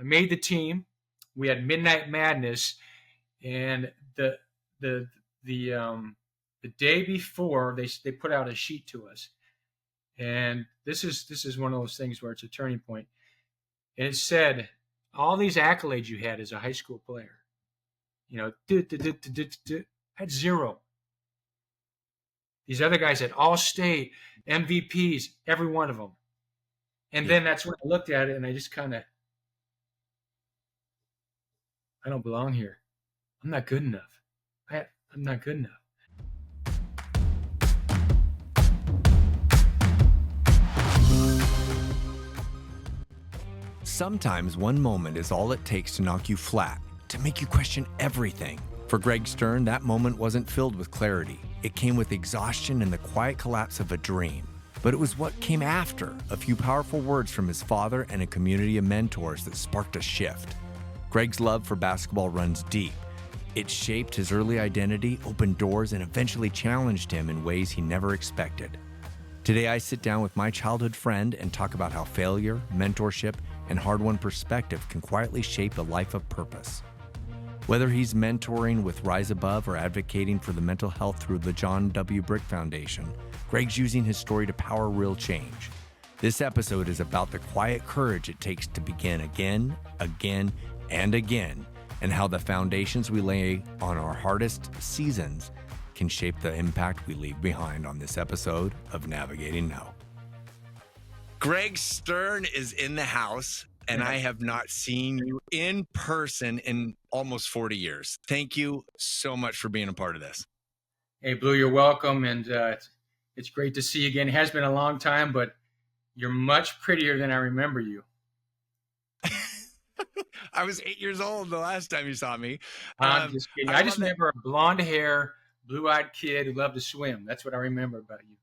made the team. We had Midnight Madness, and the day before they put out a sheet to us, and this is one of those things where it's a turning point. And it said all these accolades you had as a high school player, had zero. These other guys had all-state MVPs, every one of them. And then that's when I looked at it and I just kind of, I don't belong here. I'm not good enough. I'm not good enough. Sometimes one moment is all it takes to knock you flat, to make you question everything. For Greg Stern, that moment wasn't filled with clarity. It came with exhaustion and the quiet collapse of a dream. But it was what came after, a few powerful words from his father and a community of mentors that sparked a shift. Greg's love for basketball runs deep. It shaped his early identity, opened doors, and eventually challenged him in ways he never expected. Today, I sit down with my childhood friend and talk about how failure, mentorship, and hard-won perspective can quietly shape a life of purpose. Whether he's mentoring with Rise Above or advocating for the mental health through the John W. Brick Foundation, Greg's using his story to power real change. This episode is about the quiet courage it takes to begin again, and again, and how the foundations we lay on our hardest seasons can shape the impact we leave behind on this episode of Navigating Now. Greg Stern is in the house, and I have not seen you in person in almost 40 years. Thank you so much for being a part of this. Hey, Blue, you're welcome, and it's great to see you again. It has been a long time, but you're much prettier than I remember you. I was 8 years old the last time you saw me. I'm just kidding. I just remember a blonde hair, blue-eyed kid who loved to swim. That's what I remember about you.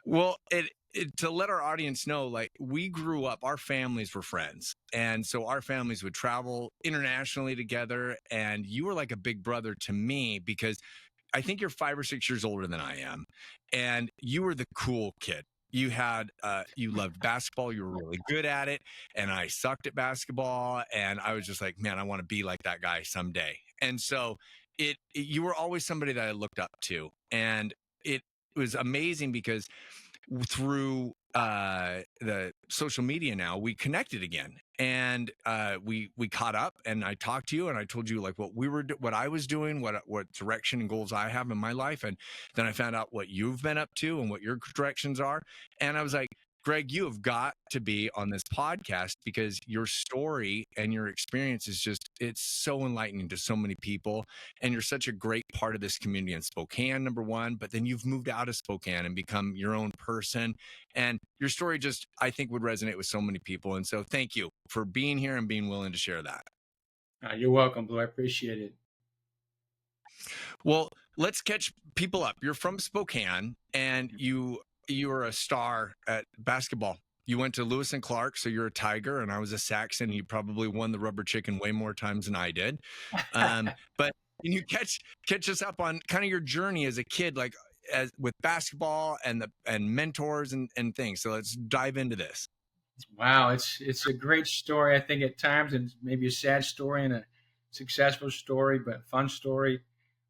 Well, to let our audience know, like, we grew up, our families were friends. And so our families would travel internationally together. And you were like a big brother to me because I think you're 5 or 6 years older than I am. And you were the cool kid. You had, you loved basketball. You were really good at it. And I sucked at basketball. And I was just like, man, I want to be like that guy someday. And so you were always somebody that I looked up to. And it was amazing because through the social media now, we connected again, and we caught up, and I talked to you, and I told you like what I was doing, what direction and goals I have in my life, and then I found out what you've been up to and what your directions are, and I was like, Greg, you have got to be on this podcast because your story and your experience is it's so enlightening to so many people. And you're such a great part of this community in Spokane, number one, but then you've moved out of Spokane and become your own person. And your story just, I think, would resonate with so many people. And so thank you for being here and being willing to share that. You're welcome, Blue. I appreciate it. Well, let's catch people up. You're from Spokane, and you were a star at basketball. You went to Lewis and Clark, so you're a Tiger, and I was a Saxon. You probably won the rubber chicken way more times than I did. But can you catch us up on kind of your journey as a kid, like with basketball and mentors and things? So let's dive into this. Wow, it's a great story. I think at times, and maybe a sad story and a successful story, but fun story.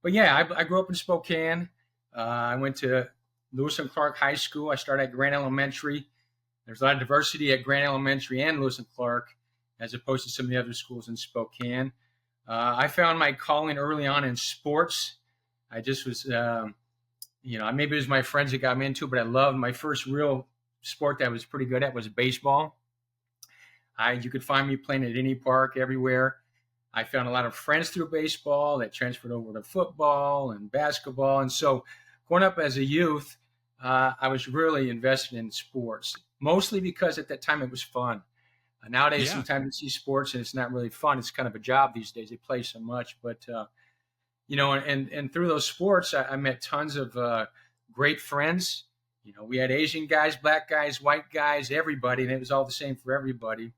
But yeah, I grew up in Spokane. I went to Lewis and Clark High School. I started at Grant Elementary. There's a lot of diversity at Grant Elementary and Lewis and Clark, as opposed to some of the other schools in Spokane. I found my calling early on in sports. I just was, maybe it was my friends that got me into it, but I loved my first real sport that I was pretty good at was baseball. You could find me playing at any park, everywhere. I found a lot of friends through baseball that transferred over to football and basketball. And so growing up as a youth, I was really invested in sports, mostly because at that time it was fun. Nowadays, sometimes you see sports and it's not really fun. It's kind of a job these days. They play so much. But, and through those sports, I met tons of great friends. We had Asian guys, black guys, white guys, everybody, and it was all the same for everybody.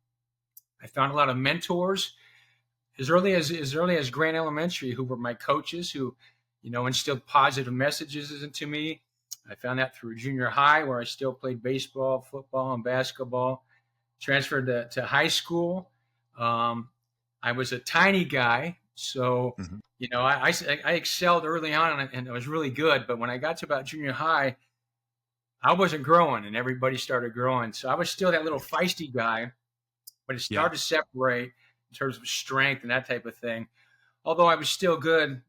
I found a lot of mentors as early as Grant Elementary, who were my coaches, who instilled positive messages into me. I found that through junior high, where I still played baseball, football, and basketball. Transferred to high school. I was a tiny guy, so Mhm. I excelled early on, and I was really good. But when I got to about junior high, I wasn't growing, and everybody started growing. So I was still that little feisty guy, but it Yeah. started to separate in terms of strength and that type of thing. Although I was still good,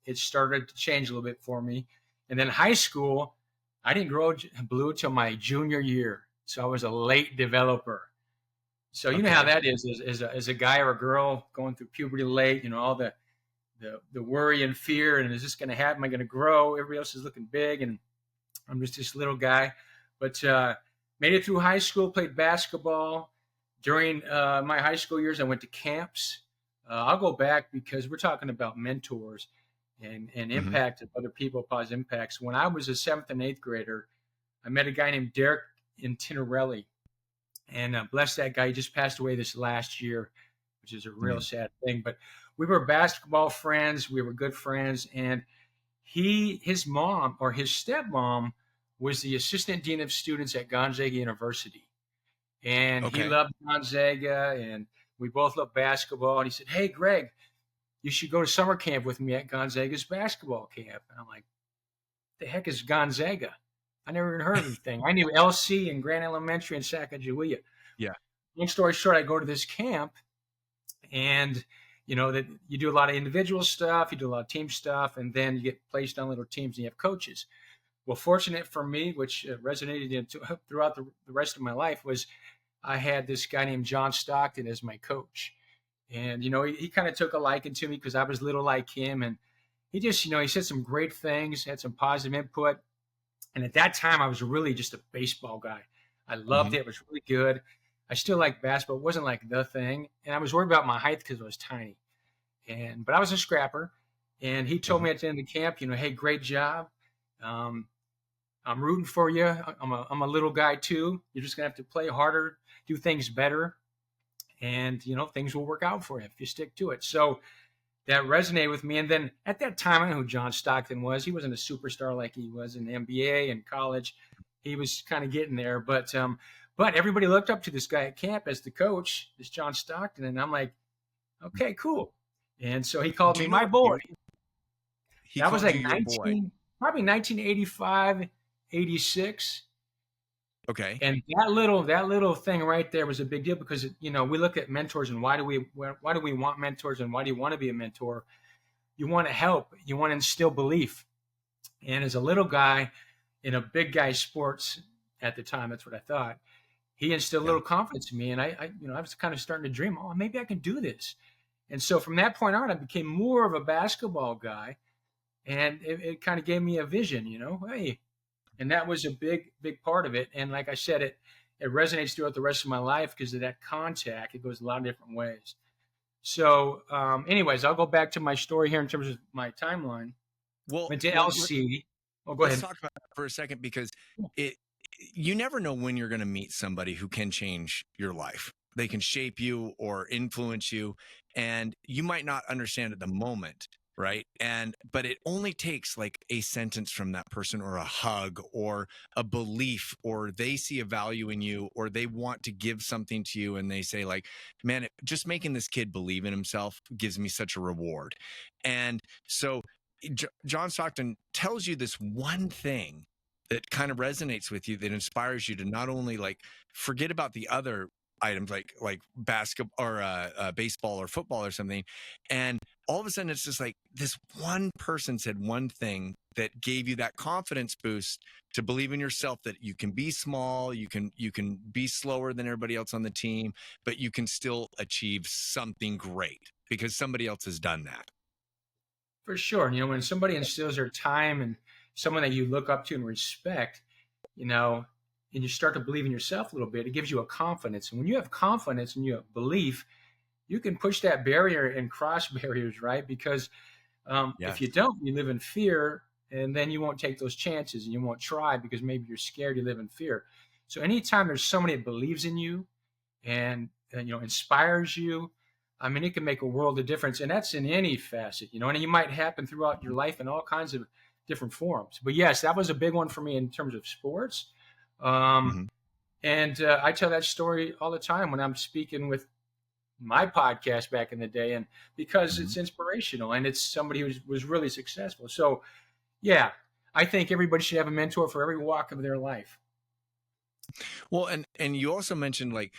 it started to change a little bit for me. And then high school, I didn't grow blue till my junior year, so I was a late developer. So you know how Okay. that is as a guy or a girl going through puberty late. All the worry and fear, and is this going to happen? Am I going to grow? Everybody else is looking big, and I'm just this little guy. But made it through high school, played basketball. During my high school years, I went to camps. I'll go back because we're talking about mentors and Hmm. impact of other people, positive impacts. When I was a seventh and eighth grader, I met a guy named Derek in Tinarelli. And bless that guy, he just passed away this last year, which is a real Mm. sad thing. But we were basketball friends. We were good friends. And his mom or his stepmom was the assistant dean of students at Gonzaga University. And he Okay. loved Gonzaga, and we both loved basketball. And he said, "Hey, Greg, you should go to summer camp with me at Gonzaga's basketball camp." And I'm like, "The heck is Gonzaga? I never even heard of the thing." I knew LC and Grand Elementary and Sacagawea. Yeah. Long story short, I go to this camp, and that you do a lot of individual stuff, you do a lot of team stuff, and then you get placed on little teams and you have coaches. Well, fortunate for me, which resonated throughout the rest of my life, was I had this guy named John Stockton as my coach. And, he kind of took a liking to me because I was little like him. And he just, he said some great things, had some positive input. And at that time, I was really just a baseball guy. I loved Hmm. it. It was really good. I still like basketball. It wasn't like the thing. And I was worried about my height because I was tiny. But I was a scrapper. And he told Hmm. me at the end of the camp, hey, great job. Um, I'm rooting for you. I'm a little guy too. You're just gonna have to play harder, do things better, and things will work out for you if you stick to it. So that resonated with me. And then at that time, I know who John Stockton was. He wasn't a superstar like he was in the NBA and college. He was kind of getting there, but everybody looked up to this guy at camp as the coach, this John Stockton, and I'm like, okay, cool. And so he called Do me you know my what boy. year he That was called like you your boy? probably 1985, 86. Okay. And that little thing right there was a big deal because we look at mentors and why do we want mentors and why do you want to be a mentor? You want to help, you want to instill belief. And as a little guy in a big guy sports at the time, that's what I thought. He instilled a Yeah. little confidence in me, and I was kind of starting to dream, oh, maybe I can do this. And so from that point on, I became more of a basketball guy, and it kind of gave me a vision. Hey, and that was a big part of it. And like I said, it resonates throughout the rest of my life because of that contact. It goes a lot of different ways. So anyways, I'll go back to my story here in terms of my timeline. Well, Went to well, LC. Oh, go let's ahead. talk about that for a second because it you never know when you're going to meet somebody who can change your life. They can shape you or influence you, and you might not understand at the moment, right? But it only takes like a sentence from that person or a hug or a belief, or they see a value in you, or they want to give something to you and they say like, man, just making this kid believe in himself gives me such a reward. And so John Stockton tells you this one thing that kind of resonates with you, that inspires you to not only like forget about the other items like basketball or baseball or football or something, and all of a sudden it's just like this one person said one thing that gave you that confidence boost to believe in yourself, that you can be small, you can be slower than everybody else on the team, but you can still achieve something great because somebody else has done that. For sure. And, when somebody instills their time and someone that you look up to and respect, and you start to believe in yourself a little bit, it gives you a confidence. And when you have confidence and you have belief, you can push that barrier and cross barriers, right? Because if Yes. you don't, you live in fear, and then you won't take those chances and you won't try because maybe you're scared, you live in fear. So anytime there's somebody that believes in you and inspires you, I mean, it can make a world of difference, and that's in any facet, and it might happen throughout your life in all kinds of different forms. But yes, that was a big one for me in terms of sports. Um, Mhm. and I tell that story all the time when I'm speaking with my podcast back in the day, and because Mhm. it's inspirational and it's somebody who was really successful. So yeah, I think everybody should have a mentor for every walk of their life. Well, and you also mentioned like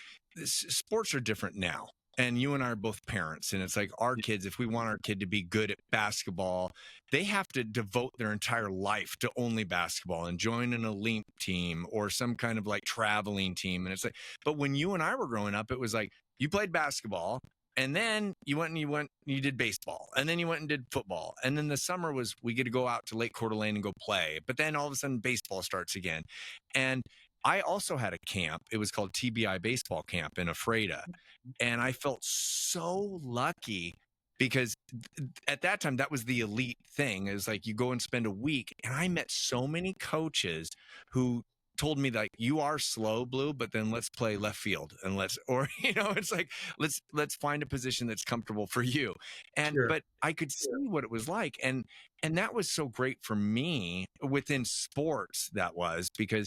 sports are different now. And you and I are both parents, and it's like our kids, if we want our kid to be good at basketball, they have to devote their entire life to only basketball and join an elite team or some kind of like traveling team. And it's like, but when you and I were growing up, it was like you played basketball, and then you did baseball, and then you went and did football. And then the summer was we get to go out to Lake Coeur d'Alene and go play. But then all of a sudden baseball starts again. And I also had a camp. It was called TBI Baseball Camp in Ephrata. And I felt so lucky because at that time, that was the elite thing. Is like you go and spend a week. And I met so many coaches who told me like, you are slow, Blue, but then let's play left field and or it's like let's find a position that's comfortable for you. Sure. But I could see what it was like. And that was so great for me within sports, that was because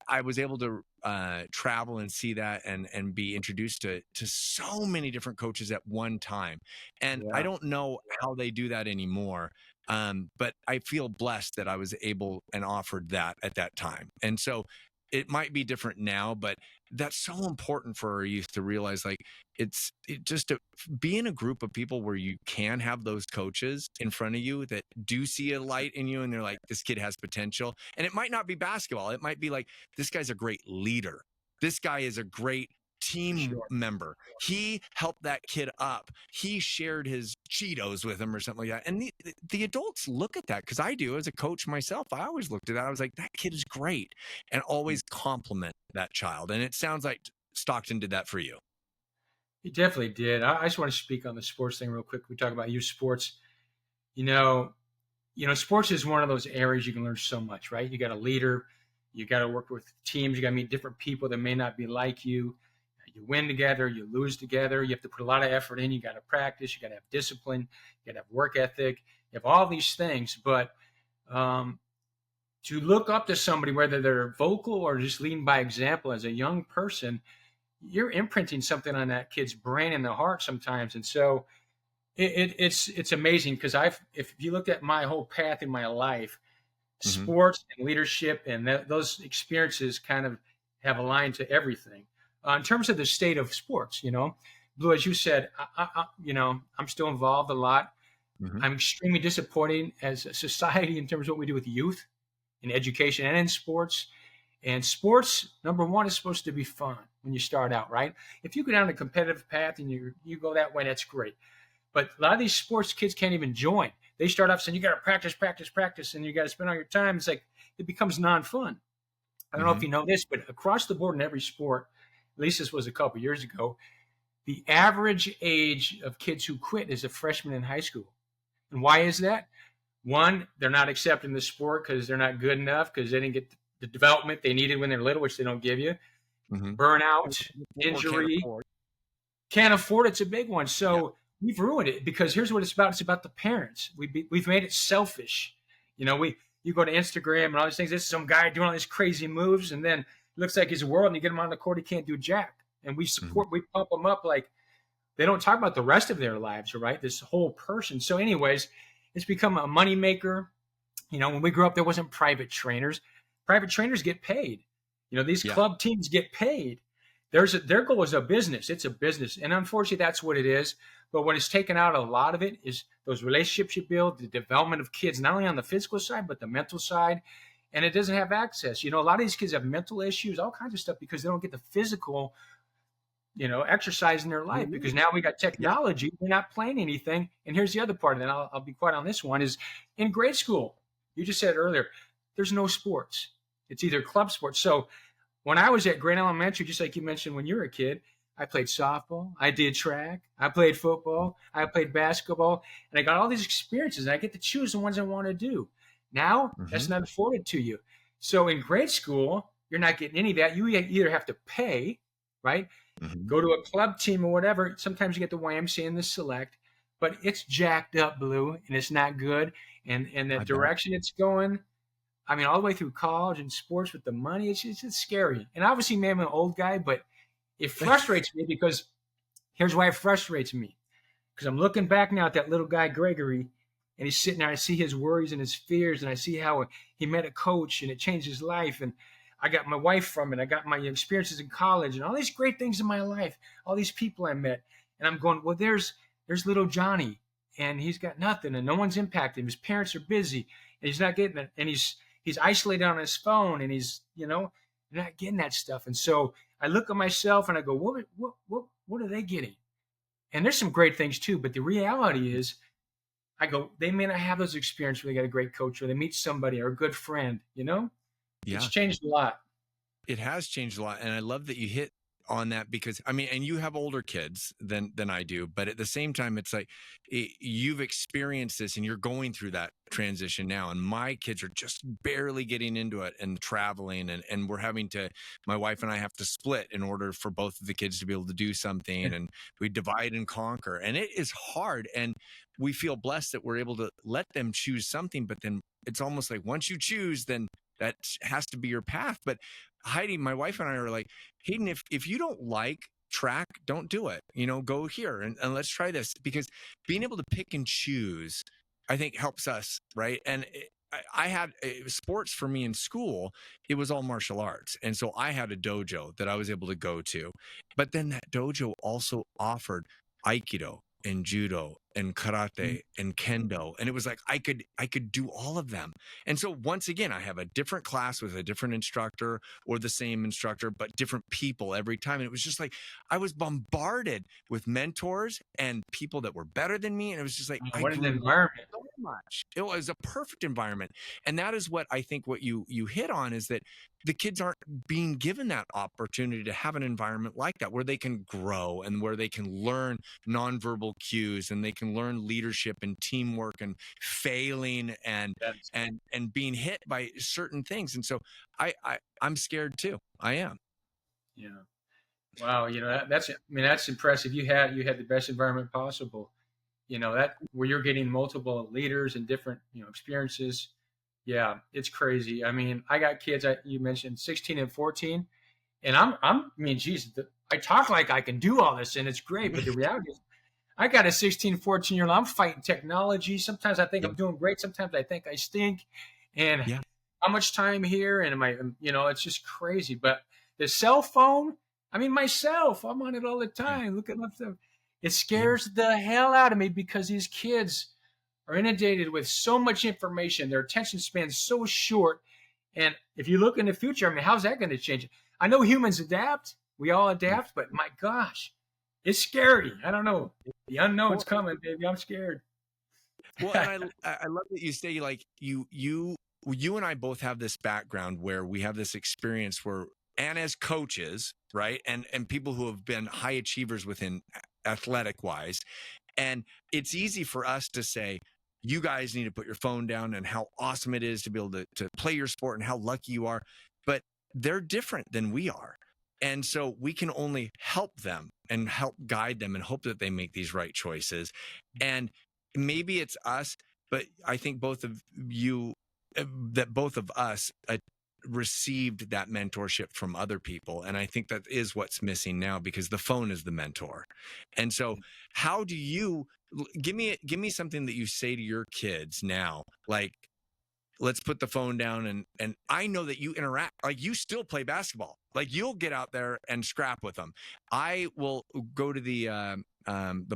I was able to travel and see that and be introduced to so many different coaches at one time. And I Yeah. don't know how they do that anymore. But I feel blessed that I was able and offered that at that time. And so it might be different now, but that's so important for our youth to realize like just to be in a group of people where you can have those coaches in front of you that do see a light in you and they're like, this kid has potential. And it might not be basketball. It might be like, this guy's a great leader. This guy is a great For team sure. member. He helped that kid up. He shared his Cheetos with him or something like that. And the adults look at that because I do as a coach myself. I always looked at that. I was like, that kid is great, and always compliment that child. And it sounds like Stockton did that for you. He definitely did. I just want to speak on the sports thing real quick. We talk about youth sports. You know, sports is one of those areas you can learn so much, right? You got a leader, you got to work with teams, you got to meet different people that may not be like you. You win together, you lose together. You have to put a lot of effort in. You got to practice. You got to have discipline. You got to have work ethic. You have all these things, but um, to look up to somebody, whether they're vocal or just leading by example, as a young person, you're imprinting something on that kid's brain and the heart sometimes. And so it's amazing because if you look at my whole path in my life, Mm-hmm. sports and leadership and those experiences kind of have aligned to everything. In terms of the state of sports, Blue, as you said, I'm still involved a lot. Mm-hmm. I'm extremely disappointed as a society in terms of what we do with youth in education and in sports. And sports, number one, is supposed to be fun when you start out, right? If you go down a competitive path and you go that way, that's great. But a lot of these sports kids can't even join. They start off saying you got to practice, practice, practice, and you got to spend all your time. It's like it becomes non-fun. I don't know Mm-hmm. if you know this, but across the board in every sport, at least this was a couple years ago, the average age of kids who quit is a freshman in high school. And why is that? One, they're not accepting the sport because they're not good enough because they didn't get the development they needed when they're little, which they don't give you. Mm-hmm. Burnout, Or can't injury, afford. can't afford it's a big one. Yeah. So we've ruined it because here's what it's about. It's about the parents. We've made it selfish. You go to Instagram and all these things. This is some guy doing all these crazy moves, and then it looks like his world. And you get him on the court, he can't do jack. And we support, we pump them up like they don't talk about the rest of their lives, right? This whole person. So, anyways, it's become a moneymaker. When we grew up, there wasn't private trainers. Private trainers get paid. These club teams get paid. Their goal is a business. It's a business. And unfortunately, that's what it is. But what has taken out a lot of it is those relationships you build, the development of kids, not only on the physical side, but the mental side. And it doesn't have access. A lot of these kids have mental issues, all kinds of stuff, because they don't get the physical, exercise in their life. Because now we got technology. They're not playing anything. And here's the other part, and then I'll be quiet on this one, is in grade school, you just said earlier, there's no sports. It's either club sports. So when I was at Green Elementary, just like you mentioned when you were a kid, I played softball, I did track, I played football, I played basketball, and I got all these experiences, and I get to choose the ones I want to do. Now, that's not afforded to you. So in grade school, you're not getting any of that. You either have to pay, right? Go to a club team or whatever. Sometimes you get the YMCA and the select, but it's jacked up, Blue, and it's not good. And the direction it's going, I mean, all the way through college and sports with the money, it's scary. And obviously, maybe I'm an old guy, but it frustrates me because Here's why it frustrates me, because I'm looking back now at that little guy, Gregory, and he's sitting there. I see his worries and his fears, and I see how he met a coach and it changed his life. And I got my wife from it. I got my experiences in college and all these great things in my life, all these people I met. And I'm going, well, there's little Johnny, and he's got nothing, and no one's impacted him. His parents are busy, and he's not getting it. And he's isolated on his phone, and he's, not getting that stuff. And so I look at myself and I go, what are they getting? And there's some great things too, but the reality is, I go, they may not have those experiences where they got a great coach or they meet somebody or a good friend, It's Yeah, changed a lot. it has changed a lot. And I love that you hit on that, because I mean, and you have older kids than I do, but at the same time, it's like you've experienced this and you're going through that transition now. And my kids are just barely getting into it and traveling, and we're having to, my wife and I have to split in order for both of the kids to be able to do something, and we divide and conquer, and it is hard. And we feel blessed that we're able to let them choose something, but then it's almost like once you choose, then that has to be your path. But Heidi, my wife and I are like, Hayden, if you don't like track, don't do it. Go here and let's try this, because being able to pick and choose, I think, helps us, right? And I had sports for me in school. It was all martial arts. And so I had a dojo that I was able to go to. But then that dojo also offered Aikido and judo and karate and kendo. And it was like, I could do all of them. And so once again, I have a different class with a different instructor, or the same instructor, but different people every time. And it was just like, I was bombarded with mentors and people that were better than me. And it was just like, I What an grew environment. so much. It was a perfect environment. And that is what I think what you hit on, is that the kids aren't being given that opportunity to have an environment like that, where they can grow and where they can learn nonverbal cues, and they can learn leadership and teamwork and failing and That's, being hit by certain things. And so I'm scared too. I am. yeah. Wow. That's impressive. You had the best environment possible. That where you're getting multiple leaders and different, experiences. Yeah, it's crazy. I mean, I got kids. You mentioned 16 and 14, and I mean, geez, I talk like I can do all this, and it's great. But the reality is, I got a 16, 14-year-old. I'm fighting technology. Sometimes I think Yeah. I'm doing great. Sometimes I think I stink. And Yeah. how much time here? And it's just crazy. But the cell phone, I mean, myself, I'm on it all the time. Look at my stuff. It Yeah. scares the hell out of me, because these kids are inundated with so much information. Their attention span's so short. And if you look in the future, I mean, how's that going to change? I know humans adapt. We all adapt, but my gosh, it's scary. I don't know. The unknown's coming, baby. I'm scared. Well, and I love that you say, like, you and I both have this background where we have this experience where, and as coaches, right, and people who have been high achievers within athletic wise, and it's easy for us to say, you guys need to put your phone down, and how awesome it is to be able to play your sport, and how lucky you are. But they're different than we are. And so we can only help them and help guide them and hope that they make these right choices. And maybe it's us, but I think both of you, that both of us received that mentorship from other people. And I think that is what's missing now, because the phone is the mentor. And so how do you, give me something that you say to your kids now, like, let's put the phone down, and I know that you interact, like, you still play basketball, like, you'll get out there and scrap with them. I will go to the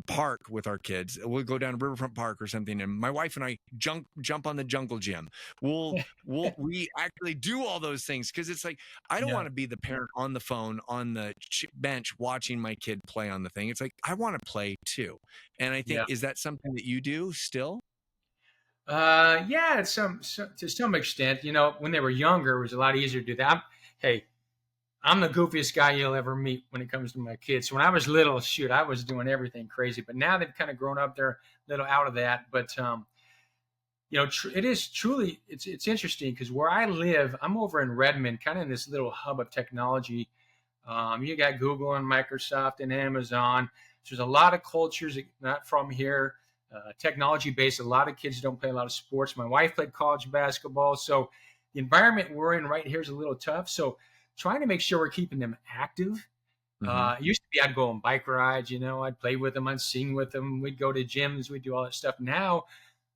park with our kids. We'll go down to Riverfront Park or something, and my wife and I jump on the jungle gym. We actually do all those things, because it's like, I don't want to be the parent on the phone on the bench watching my kid play on the thing. It's like, I want to play too. And I think, is that something that you do still? Yeah, to some extent. When they were younger, it was a lot easier to do that. I'm the goofiest guy you'll ever meet when it comes to my kids. So when I was little, shoot, I was doing everything crazy. But now they've kind of grown up; they're a little out of that. But it is truly it's interesting, because where I live, I'm over in Redmond, kind of in this little hub of technology. You got Google and Microsoft and Amazon. So there's a lot of cultures not from here. Technology based. A lot of kids don't play a lot of sports. My wife played college basketball, so the environment we're in right here is a little tough. So trying to make sure we're keeping them active, Mm-hmm. It used to be I'd go on bike rides, I'd play with them, I'd sing with them, we'd go to gyms, we'd do all that stuff. Now,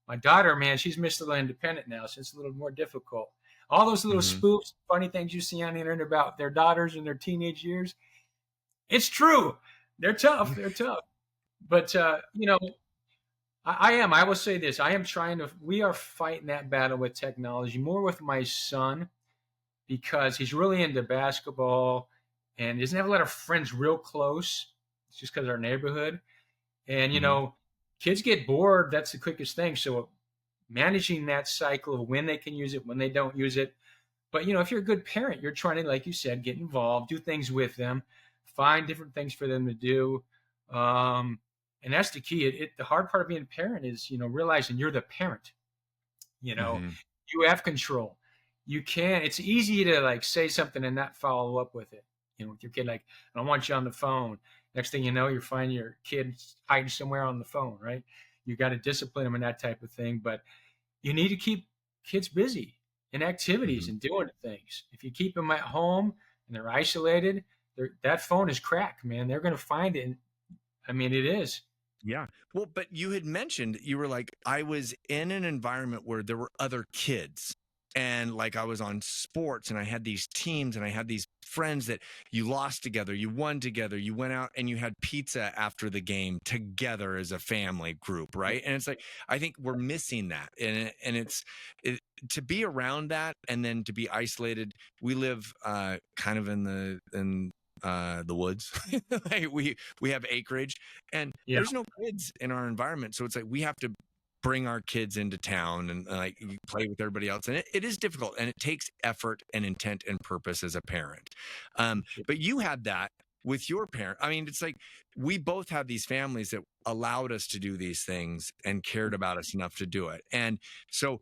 my daughter, man, she's Mr. Independent now, so it's a little more difficult. All those little Mm-hmm. spoofs, funny things you see on the internet about their daughters in their teenage years, it's true. They're tough. They're tough. But I will say this. We are fighting that battle with technology more with my son because he's really into basketball and he doesn't have a lot of friends real close. It's just because of our neighborhood. And, Mm-hmm. kids get bored. That's the quickest thing. So managing that cycle of when they can use it, when they don't use it. But, if you're a good parent, you're trying to, like you said, get involved, do things with them, find different things for them to do. And that's the key. The hard part of being a parent is, realizing you're the parent. You know, Mm-hmm. you have control. It's easy to like say something and not follow up with it. With your kid, like, I don't want you on the phone. Next thing you know, you find your kid hiding somewhere on the phone, right? You got to discipline them and that type of thing. But you need to keep kids busy in activities Mm-hmm. and doing things. If you keep them at home and they're isolated, that phone is cracked, man. They're going to find it. I mean, it is. Yeah. Well, but you had mentioned you were like, I was in an environment where there were other kids. And like I was on sports and I had these teams and I had these friends that you lost together, you won together, you went out and you had pizza after the game together as a family group, right? And it's like, I think we're missing that. To be around that and then to be isolated. We live kind of in the woods. Like we have acreage and Yeah, there's no kids in our environment, so it's like we have to bring our kids into town and like play with everybody else, and it is difficult and it takes effort and intent and purpose as a parent. sure. But you had that with your parent. I mean, it's like we both have these families that allowed us to do these things and cared about us enough to do it. And so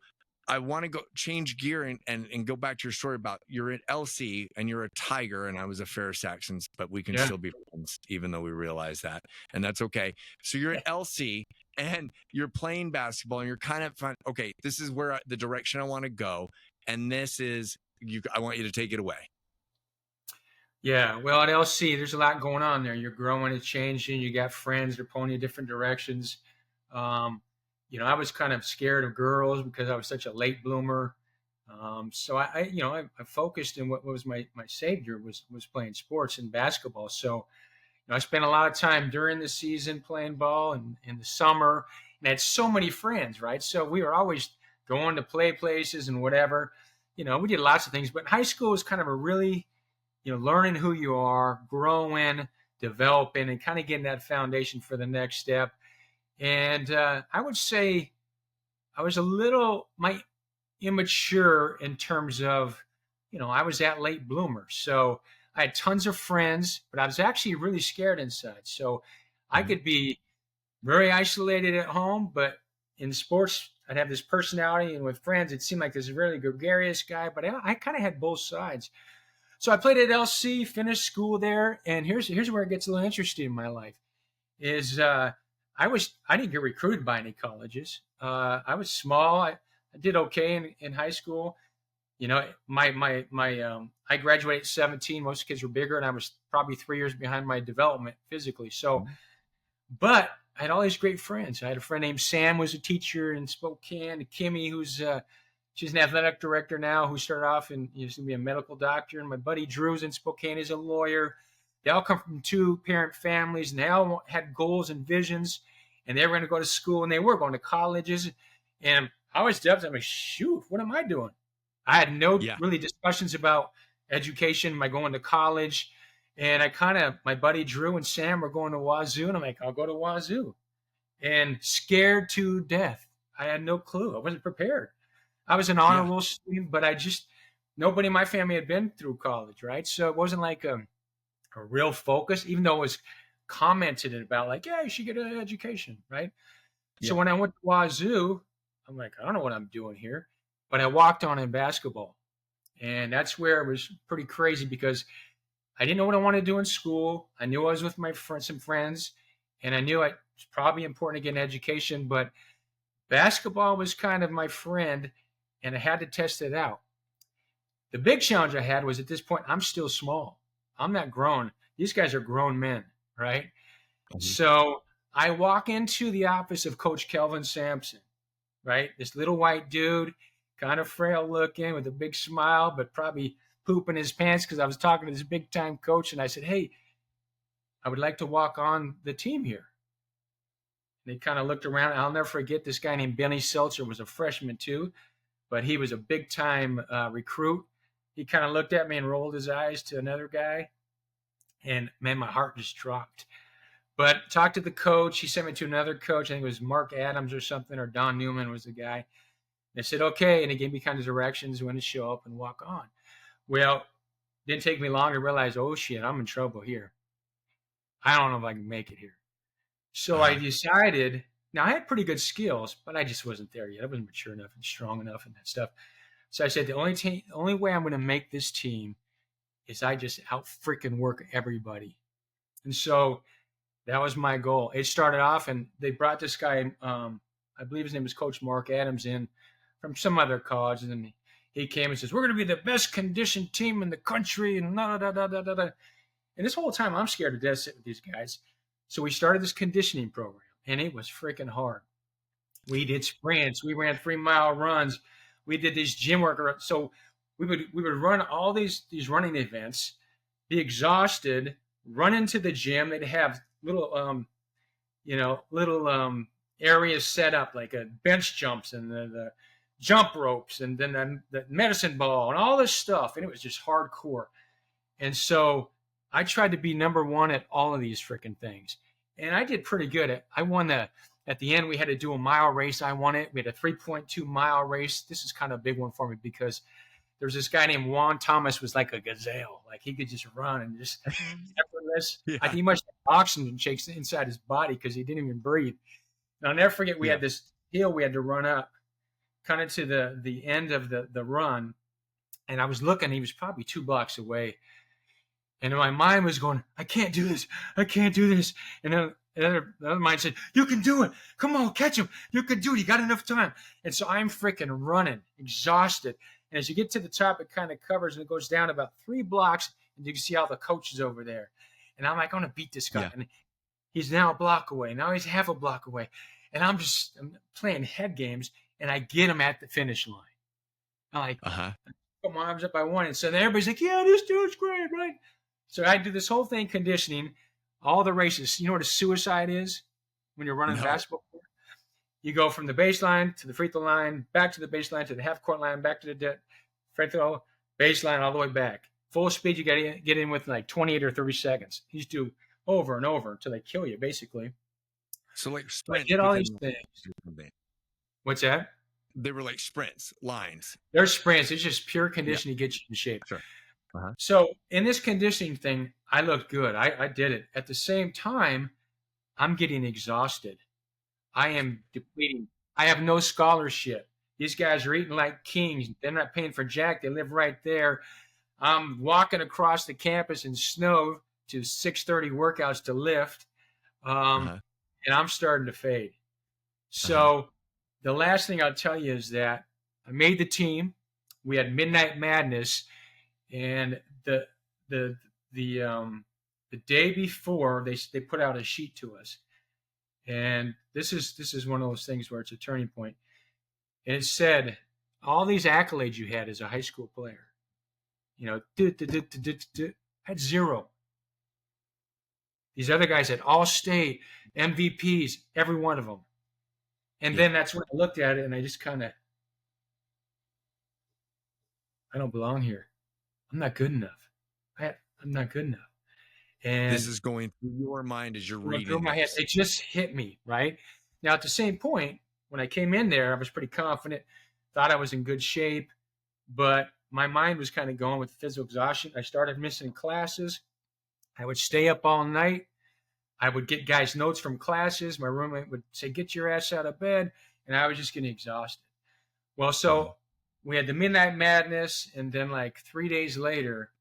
I want to go change gear and go back to your story about you're at LC and you're a Tiger and I was a Fair Saxons, but we can Yeah. still be friends even though we realize that, and that's okay. So you're at LC and you're playing basketball and you're kind of fun. Okay, this is where the direction I want to go, and this is you. I want you to take it away. Yeah, well, at LC, there's a lot going on there. You're growing, it's changing. You got friends, they're pulling you different directions. Um, I was kind of scared of girls because I was such a late bloomer. So I focused in what was my savior was playing sports and basketball. So I spent a lot of time during the season playing ball and in the summer, and I had so many friends, right? So we were always going to play places and whatever. We did lots of things, but high school was kind of a really learning who you are, growing, developing, and kind of getting that foundation for the next step. And I would say I was a little immature in terms of, I was that late bloomer. So I had tons of friends, but I was actually really scared inside. So I Mm-hmm. could be very isolated at home, but in sports, I'd have this personality, and with friends, it seemed like this really gregarious guy. But I kind of had both sides. So I played at LC, finished school there, and here's where it gets a little interesting in my life. Is I didn't get recruited by any colleges. I was small. I did okay in high school. I graduated at 17. Most kids were bigger, and I was probably 3 years behind my development physically. So, but I had all these great friends. I had a friend named Sam, who was a teacher in Spokane. Kimmy, she's an athletic director now, who started off and used to be a medical doctor. And my buddy Drew's in Spokane, is a lawyer. They all come from two-parent families, and they all had goals and visions, and they were going to go to school, and they were going to colleges. And I was definitely, I'm like, shoot, what am I doing? I had no Yeah. really discussions about education, my going to college. And my buddy Drew and Sam were going to Wazoo, and I'm like, I'll go to Wazoo. And scared to death. I had no clue. I wasn't prepared. I was an honor Yeah. roll student, but nobody in my family had been through college, right? So it wasn't like a real focus, even though it was commented about, like, yeah, you should get an education, right? Yeah. So when I went to Wazoo, I'm like, I don't know what I'm doing here, but I walked on in basketball. And that's where it was pretty crazy because I didn't know what I wanted to do in school. I knew I was with some friends, and I knew it was probably important to get an education, but basketball was kind of my friend, and I had to test it out. The big challenge I had was at this point, I'm still small. I'm not grown. These guys are grown men, right? Mhm. So I walk into the office of Coach Kelvin Sampson, right? This little white dude, kind of frail looking with a big smile, but probably pooping his pants because I was talking to this big time coach. And I said, hey, I would like to walk on the team here. And they kind of looked around. I'll never forget this guy named Benny Seltzer was a freshman too, but he was a big time recruit. He kind of looked at me and rolled his eyes to another guy. And man, my heart just dropped. But talked to the coach. He sent me to another coach. I think it was Mark Adams or something, or Don Newman was the guy. They said, okay. And he gave me kind of directions when to show up and walk on. Well, didn't take me long to realize, oh shit, I'm in trouble here. I don't know if I can make it here. So I Uh-huh. decided, now I had pretty good skills, but I just wasn't there yet. I wasn't mature enough and strong enough and that stuff. So I said, the only way I'm going to make this team is I just out freaking work everybody. And so that was my goal. It started off, and they brought this guy, I believe his name was Coach Mark Adams, in from some other college, and then he came and says, "We're going to be the best conditioned team in the country," and da da da da da da. And this whole time, I'm scared to death sitting with these guys. So we started this conditioning program, and it was freaking hard. We did sprints, we ran 3 mile runs, we did these gym work. So we would run all these running events, be exhausted, run into the gym. They'd have little areas set up like a bench jumps and the jump ropes and then the medicine ball and all this stuff. And it was just hardcore. And so I tried to be number one at all of these freaking things. And I did pretty good. I won at the end, we had to do a mile race. I won it. We had a 3.2 mile race. This is kind of a big one for me because there was this guy named Juan Thomas was like a gazelle. Like he could just run and just effortless. I think Yeah. he must have oxygen shakes inside his body because he didn't even breathe. And I'll never forget we Yeah. had this hill we had to run up kind of to the end of the run. And I was looking, he was probably 2 blocks away. And my mind was going, I can't do this. I can't do this. And then the other mind said, you can do it. Come on, catch him. You can do it. You got enough time. And so I'm freaking running, exhausted. And as you get to the top, it kind of covers and it goes down about 3 blocks. And you can see all the coaches over there. And I'm like, I'm going to beat this guy. Yeah. And he's now a block away. Now he's half a block away. And I'm playing head games. And I get him at the finish line. I'm like, Uh-huh. put my arms up by one. And so then everybody's like, yeah, this dude's great, right? So I do this whole thing conditioning, all the races. You know what a suicide is when you're running No. basketball? You go from the baseline to the free throw line, back to the baseline, to the half court line, back to the free throw, baseline, all the way back. Full speed, you got to get in with like 28 or 30 seconds. You just do over and over until they kill you, basically. So like So I sprints did all these became things. What's that? they were like sprints, lines. They're sprints. It's just pure conditioning to get you in shape. Sure. Uh-huh. So in this conditioning thing, I looked good. I did it. At the same time, I'm getting exhausted. I am depleting. I have no scholarship. These guys are eating like kings. They're not paying for jack. They live right there. I'm walking across the campus in snow to 6:30 workouts to lift, Uh-huh. and I'm starting to fade. So the last thing I'll tell you is that I made the team. We had Midnight Madness, and the day before they put out a sheet to us, and this is one of those things where it's a turning point. And it said all these accolades you had as a high school player, had zero. These other guys had all state MVPs, every one of them. And then that's when I looked at it and I just kind of, I don't belong here. I'm not good enough. I'm not good enough. And This is going through your mind as you're reading through my head, this. it just hit me, right? Now, at the same point, when I came in there, I was pretty confident, thought I was in good shape, but my mind was kind of going with physical exhaustion. I started missing classes. I would stay up all night. I would get guys' notes from classes. My roommate would say, get your ass out of bed. And I was just getting exhausted. Well, so we had the Midnight Madness. And then like 3 days later,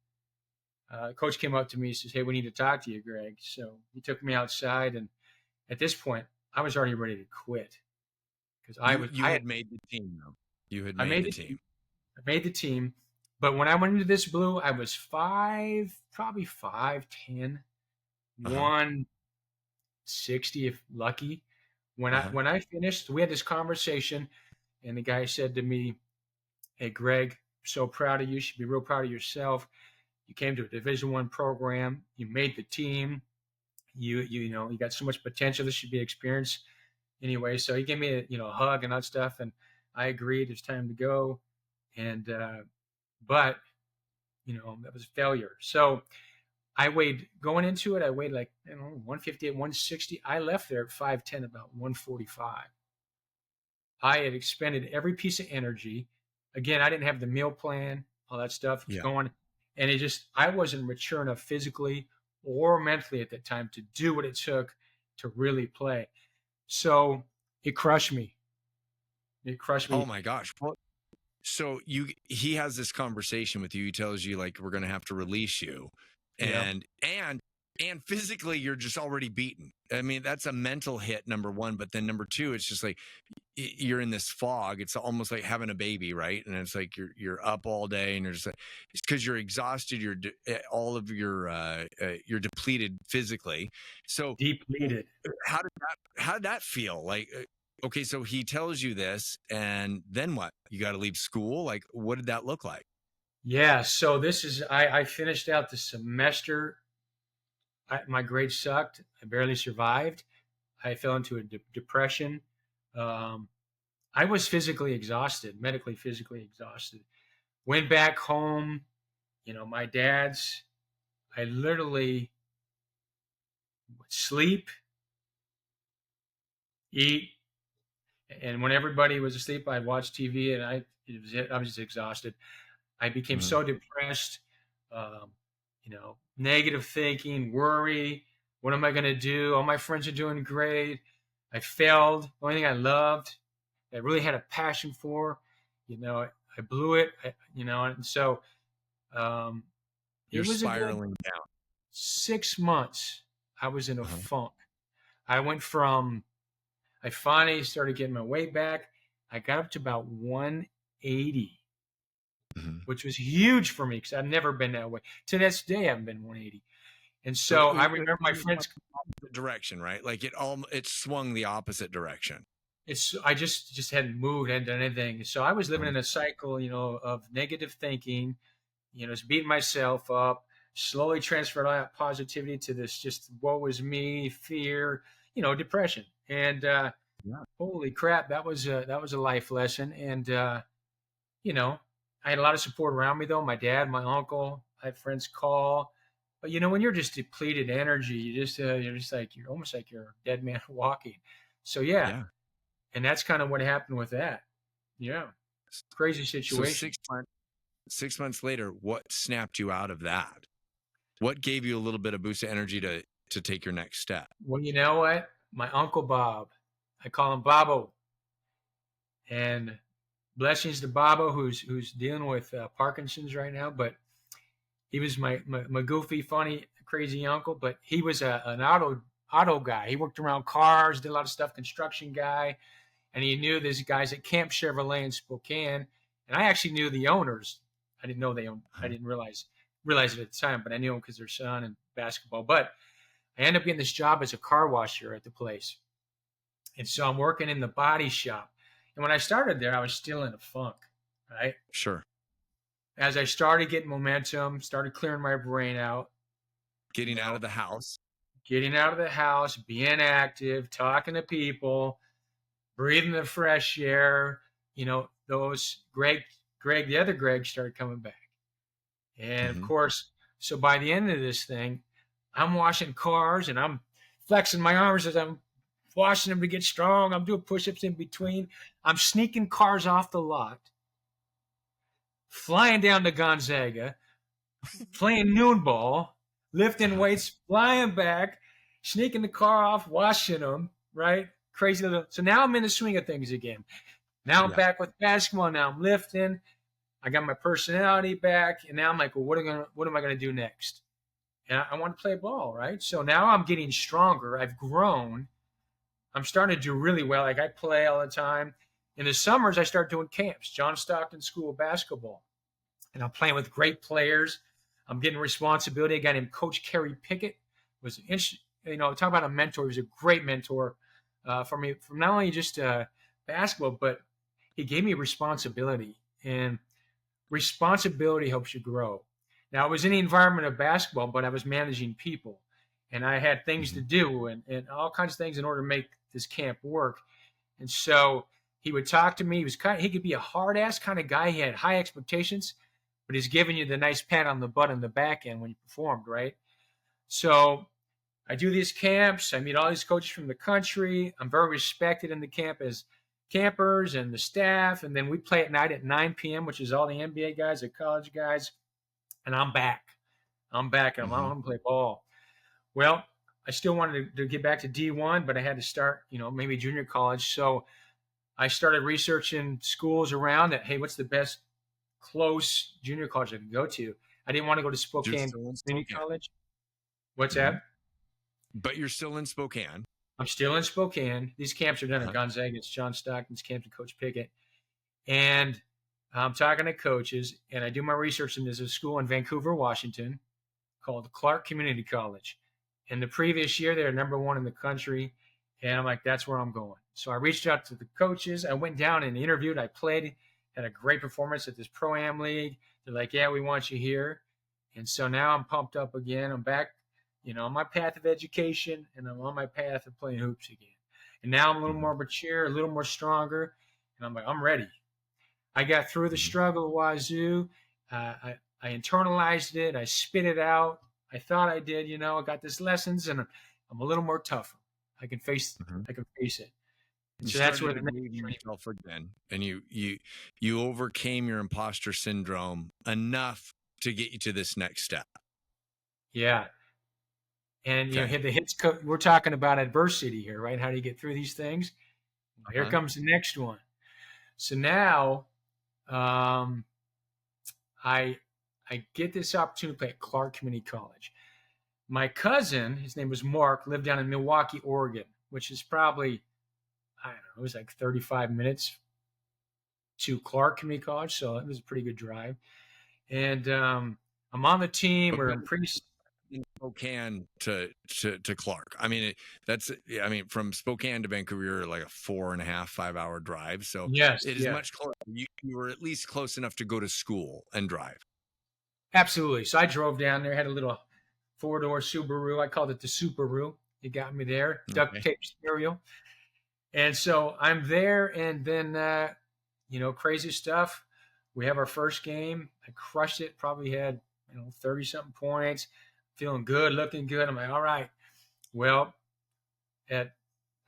coach came up to me and says, hey, we need to talk to you, Greg. So he took me outside. And at this point, I was already ready to quit. Because I You had made the team, though. You had made the team. I made the team. But when I went into this blue, I was probably 5'10", Uh-huh. 160 if lucky. Uh-huh. When I finished, we had this conversation, and the guy said to me, "Hey, Greg, so proud of you. You should be real proud of yourself. You came to a Division I program. You made the team. You got so much potential. This should be experience anyway." So he gave me a hug and all that stuff, and I agreed. It's time to go. And but that was a failure. So I weighed going into it. I weighed like 158, 160. I left there at 5'10", about 145. I had expended every piece of energy. Again, I didn't have the meal plan, all that stuff was Yeah. going, and I wasn't mature enough physically or mentally at that time to do what it took to really play. So it crushed me. It crushed Oh me. my gosh. Well, so he has this conversation with you. He tells you like we're going to have to release you, Yeah, and physically you're just already beaten. I mean, that's a mental hit, number one. But then number two, it's just like you're in this fog. It's almost like having a baby, right? And it's like you're up all day, and you're just like it's because you're exhausted. All of you're depleted physically. So depleted. how did that feel? Like, okay, so he tells you this, and then what? You got to leave school. Like, what did that look like? Yeah. So I finished out the semester. My grades sucked. I barely survived. I fell into a depression. Um, I was physically exhausted, medically, physically exhausted. Went back home, my dad's, I literally would sleep, eat, and when everybody was asleep, I'd watch TV, and I was just exhausted. I became Mhm. so depressed, negative thinking, worry. What am I going to do? All my friends are doing great. I failed. The only thing I loved, I really had a passion for, I blew it, and so um, You're it was a good spiraling down. 6 months. I was in a Uh-huh. funk. I went from, I finally started getting my weight back. I got up to about 180, Mhm. which was huge for me because I've never been that way. To this day, I haven't been 180. And So so I remember my it went friends. the opposite direction, right? Like it swung the opposite direction. I just hadn't moved, hadn't done anything. So I was living Uh-huh. in a cycle, of negative thinking, just beating myself up. Slowly transferred all that positivity to this just woe was me, fear, depression. And Yeah. holy crap, that was a life lesson. And you know, I had a lot of support around me though. My dad, my uncle, I had friends call. But when you're just depleted energy, you're just like you're almost like you're a dead man walking. So yeah, Yeah. and that's kind of what happened with that. Yeah, crazy So situation. 6 months later, what snapped you out of that? What gave you a little bit of boost of energy to take your next step? Well, you know what? My uncle Bob, I call him Bobo, and blessings to Bobo, who's dealing with Parkinson's right now. But he was my goofy, funny, crazy uncle. But he was an auto guy. He worked around cars, did a lot of stuff, construction guy, and he knew these guys at Camp Chevrolet in Spokane. And I actually knew the owners. I didn't know they owned. I Uh-huh. didn't realize it at the time, but I knew them because their son and basketball. But I ended up getting this job as a car washer at the place. And so I'm working in the body shop. And when I started there, I was still in a funk, right? Sure. As I started getting momentum, started clearing my brain out, you Getting out know, of the house. getting out of the house, being active, talking to people, breathing the fresh air, those Greg, the other Greg started coming back. And of Mhm. course, so by the end of this thing, I'm washing cars and I'm flexing my arms as I'm washing them to get strong. I'm doing push-ups in between. I'm sneaking cars off the lot, flying down to Gonzaga, playing noon ball, lifting Uh-huh. weights, flying back, sneaking the car off, washing them, right? Crazy little. So now I'm in the swing of things again. Now I'm Yeah. back with basketball. Now I'm lifting. I got my personality back, and now I'm like, well, what am I gonna do next? And I want to play ball, right? So now I'm getting stronger. I've grown. I'm starting to do really well. Like I play all the time. In the summers, I start doing camps, John Stockton School of Basketball. and I'm playing with great players. I'm getting responsibility. A guy named Coach Kerry Pickett was, talk about a mentor. He was a great mentor for me, from not only just basketball, but he gave me responsibility, and responsibility helps you grow. Now, I was in the environment of basketball, but I was managing people, and I had things to do and all kinds of things in order to make this camp work. And so he would talk to me. He could be a hard ass kind of guy. He had high expectations, but he's giving you the nice pat on the butt on the back end when you performed, right? So I do these camps. I meet all these coaches from the country. I'm very respected in the camp as campers and the staff. And then we play at night at 9 p.m., which is all the NBA guys, the college guys. And I'm back. And I want to play ball. Well, I still wanted to get back to D1, but I had to start, maybe junior college. So I started researching schools around that. Hey, what's the best close junior college I could go to? I didn't want to go to Spokane Community College. What's that? But you're still in Spokane. I'm still in Spokane. These camps are done at Gonzaga. It's John Stockton's camp and Coach Pickett. And I'm talking to coaches, and I do my research, and there's a school in Vancouver, Washington, called Clark Community College. And the previous year, they were number 1 in the country. And I'm like, that's where I'm going. So I reached out to the coaches. I went down and interviewed. I played, had a great performance at this Pro-Am League. They're like, yeah, we want you here. And so now I'm pumped up again. I'm back, on my path of education, and I'm on my path of playing hoops again. And now I'm a little more mature, a little more stronger. And I'm like, I'm ready. I got through the struggle at Wazoo. I internalized it. I spit it out. I thought I did, I got these lessons, and I'm a little more tougher. I can face it. And so that's where the yourself again, and you overcame your imposter syndrome enough to get you to this next step. Yeah. And the hits. We're talking about adversity here, right? How do you get through these things? Here comes the next one. So now, I get this opportunity to play at Clark Community College. My cousin, his name was Mark, lived down in Milwaukee, Oregon, which is probably, I don't know, it was like 35 minutes to Clark Community College, so it was a pretty good drive. And I'm on the team. We're in Spokane to Clark. I mean, from Spokane to Vancouver, you're like a 4.5, 5 hour drive. So yes, it is much closer. You were at least close enough to go to school and drive. Absolutely. So I drove down there, had a little 4-door Subaru. I called it the Subaru. It got me there. Duct tape stereo. And so I'm there, and then, crazy stuff. We have our first game. I crushed it. Probably had, 30-something points. Feeling good, looking good. I'm like, all right. Well, at,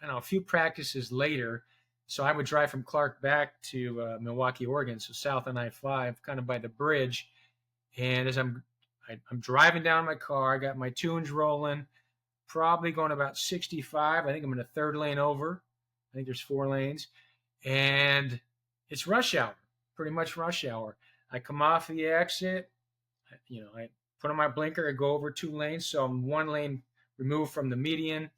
a few practices later, so I would drive from Clark back to Milwaukee, Oregon, so south on I-5, kind of by the bridge. And as I'm driving down my car, I got my tunes rolling, probably going about 65. I think I'm in the third lane over. I think there's 4 lanes. And it's rush hour, pretty much rush hour. I come off the exit, I put on my blinker, I go over 2 lanes, so I'm 1 lane removed from the median.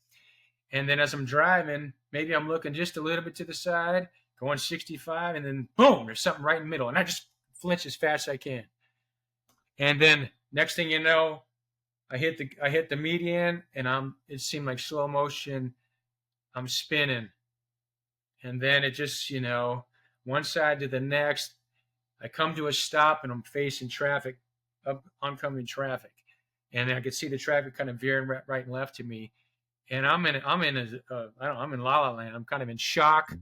And then as I'm driving, maybe I'm looking just a little bit to the side, going 65, and then boom, there's something right in the middle. And I just flinch as fast as I can. And then next thing you know, I hit the median, and it seemed like slow motion. I'm spinning. And then it just, one side to the next. I come to a stop, and I'm facing traffic, oncoming traffic. And I could see the traffic kind of veering right and left to me. And I'm in La La Land. I'm kind of in shock.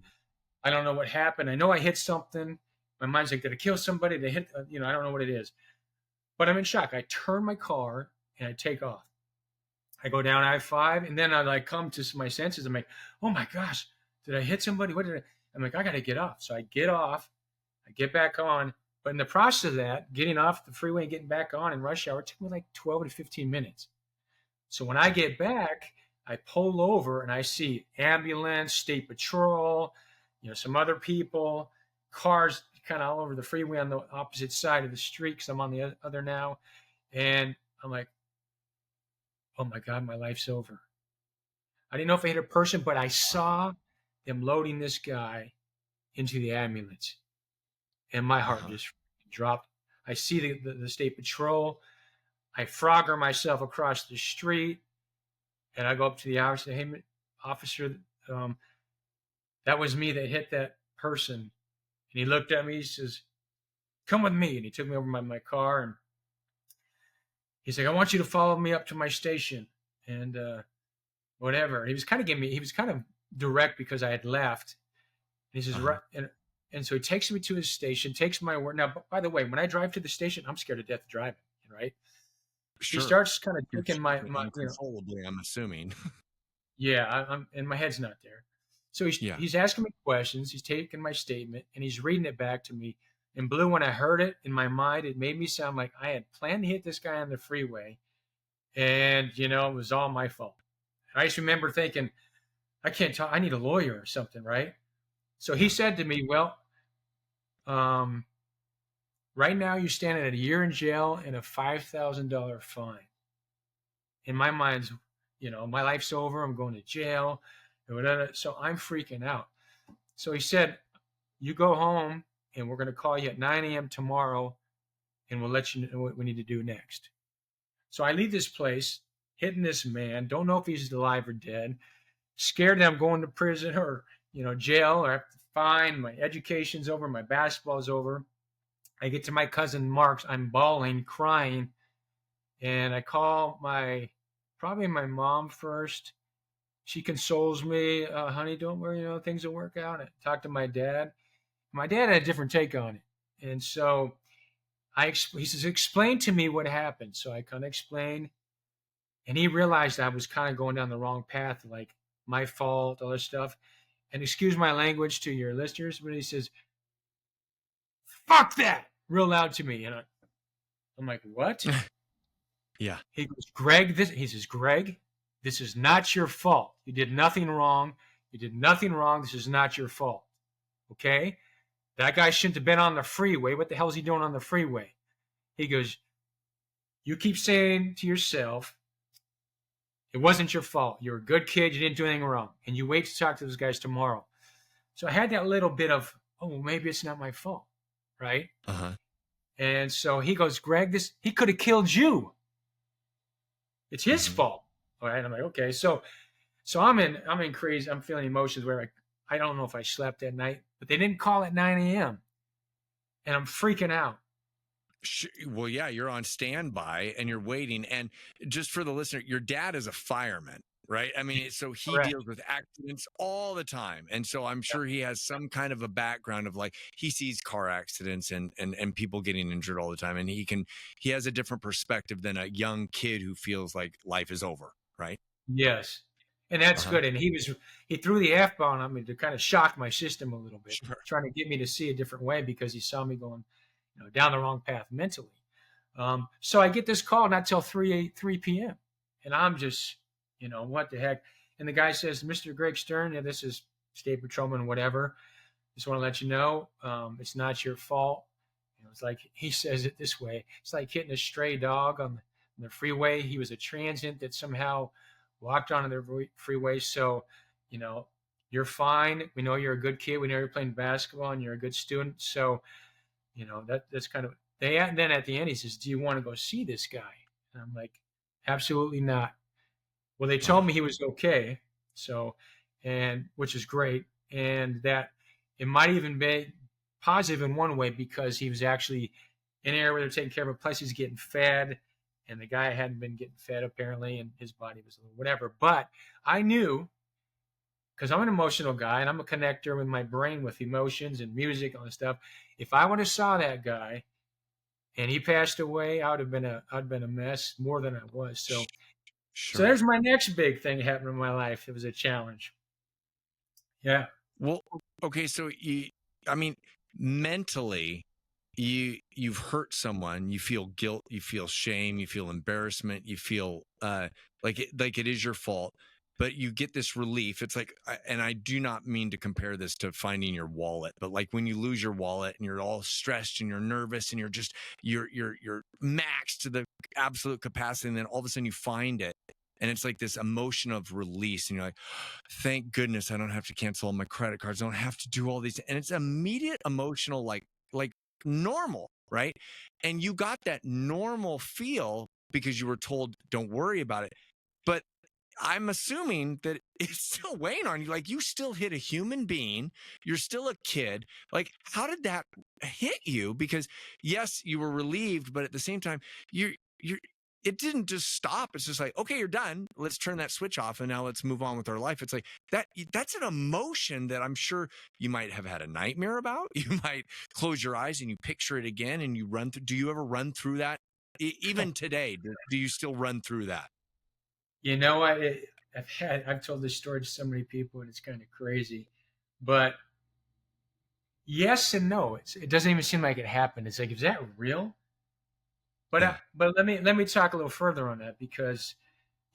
I don't know what happened. I know I hit something. My mind's like, did I kill somebody? They hit, I don't know what it is. But I'm in shock. I turn my car and I take off. I go down I-5, and then I come to my senses. I'm like, oh my gosh, did I hit somebody? I'm like, I got to get off. So I get off, I get back on. But in the process of that, getting off the freeway and getting back on in rush hour, it took me like 12 to 15 minutes. So when I get back, I pull over and I see ambulance, state patrol, some other people, cars kind of all over the freeway on the opposite side of the street because I'm on the other now. And I'm like, oh my God, my life's over. I didn't know if I hit a person, but I saw them loading this guy into the ambulance. And my heart just dropped. I see the state patrol. I frogger myself across the street, and I go up to the officer. Hey, officer, um, that was me that hit that person. And he looked at me. He says, "Come with me." And he took me over my car, and he's like, "I want you to follow me up to my station." And whatever. And he was kind of he was kind of direct because I had left. And he says, Uh-huh. right. And so he takes me to his station, takes my word. Now, by the way, when I drive to the station, I'm scared to death driving, right? He Sure. starts kind of You're taking shaking my uncontrollably, I'm assuming. yeah, I'm, and my head's not there. So Yeah. he's asking me questions. He's taking my statement and he's reading it back to me. In blue, when I heard it in my mind, it made me sound like I had planned to hit this guy on the freeway. And, it was all my fault. I just remember thinking, I can't talk. I need a lawyer or something, right? So he Yeah. said to me, well, um, right now you're standing at a year in jail and a $5,000 fine. In my mind, my life's over. I'm going to jail or whatever. So I'm freaking out. So he said, you go home and we're going to call you at 9 a.m. tomorrow and we'll let you know what we need to do next. So I leave this place, hitting this man, don't know if he's alive or dead, scared that I'm going to prison or, jail or have to fine. My education's over, my basketball's over. I get to my cousin Mark's, I'm bawling, crying, and I call probably my mom first. She consoles me, honey, don't worry, things will work out. I talk to my dad. My dad had a different take on it. And so he says, explain to me what happened. So I kind of explained. And he realized I was kind of going down the wrong path, like my fault, all this stuff. And excuse my language to your listeners, but he says, fuck that, real loud to me. And I'm like, what? Yeah. He goes, he says, Greg, this is not your fault. You did nothing wrong. You did nothing wrong. This is not your fault. Okay? That guy shouldn't have been on the freeway. What the hell is he doing on the freeway? He goes, you keep saying to yourself, it wasn't your fault. You're a good kid. You didn't do anything wrong. And you wait to talk to those guys tomorrow. So I had that little bit of, oh, maybe it's not my fault. Right? Uh-huh. And so he goes, Greg, he could have killed you. It's his fault. All right. I'm like, okay. So I'm in crazy. I'm feeling emotions where I don't know if I slept that night, but they didn't call at 9 a.m. and I'm freaking out. Well, yeah, you're on standby and you're waiting. And just for the listener, your dad is a fireman, right? I mean, so he Correct. deals with accidents all the time. And so I'm sure he has some kind of a background of like, he sees car accidents and people getting injured all the time. And he has a different perspective than a young kid who feels like life is over, right? Yes. And that's Uh-huh. good. And he threw the F-bomb on me to kind of shock my system a little bit, Sure. trying to get me to see a different way because he saw me going, down the wrong path mentally. So I get this call not till 3 p.m. And I'm just, what the heck? And the guy says, Mr. Greg Stern, yeah, this is State Patrolman, whatever. Just want to let you know, it's not your fault. It's like he says it this way. It's like hitting a stray dog on the freeway. He was a transient that somehow walked onto the freeway. So, you're fine. We know you're a good kid. We know you're playing basketball and you're a good student. So, that's kind of and then at the end he says, do you want to go see this guy? And I'm like, absolutely not. Well, they told me he was okay. So, and which is great. And that it might even be positive in one way because he was actually in an area where they're taking care of him. Plus he's getting fed and the guy hadn't been getting fed apparently. And his body was a little whatever, but I knew because I'm an emotional guy and I'm a connector with my brain with emotions and music and all this stuff. If I would have saw that guy and he passed away, I'd been a mess more than I was. So Sure. there's my next big thing happened in my life. It was a challenge. Yeah. Well, okay. So mentally, you've hurt someone, you feel guilt, you feel shame, you feel embarrassment, you feel like it is your fault, but you get this relief. It's like, and I do not mean to compare this to finding your wallet, but like when you lose your wallet and you're all stressed and you're nervous and you're maxed to the absolute capacity, and then all of a sudden you find it. And it's like this emotion of release. And you're like, thank goodness I don't have to cancel all my credit cards. I don't have to do all these. And it's immediate emotional, like normal. right? And you got that normal feel because you were told, don't worry about it. But I'm assuming that it's still weighing on you. Like, you still hit a human being. You're still a kid. Like, how did that hit you? Because yes, you were relieved, but at the same time, you're, it didn't just stop. It's just like, okay, you're done. Let's turn that switch off and now let's move on with our life. It's like that's an emotion that I'm sure you might have had a nightmare about. You might close your eyes and you picture it again and you run through. Do you ever run through that? Even today, do you still run through that? You know what? I've told this story to so many people, and it's kind of crazy. But yes and no. It doesn't even seem like it happened. It's like, is that real? But Yeah. but let me talk a little further on that, because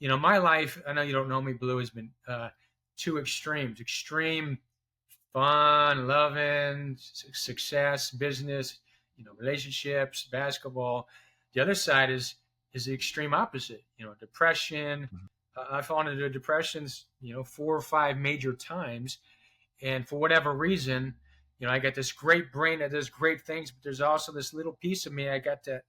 my life. I know you don't know me, Blue, has been two extremes: extreme fun, loving, success, business, relationships, basketball. The other side is the extreme opposite. Depression. Mhm. I fallen into depressions, 4 or 5 major times, and for whatever reason, I got this great brain that does great things, but there's also this little piece of me. I got that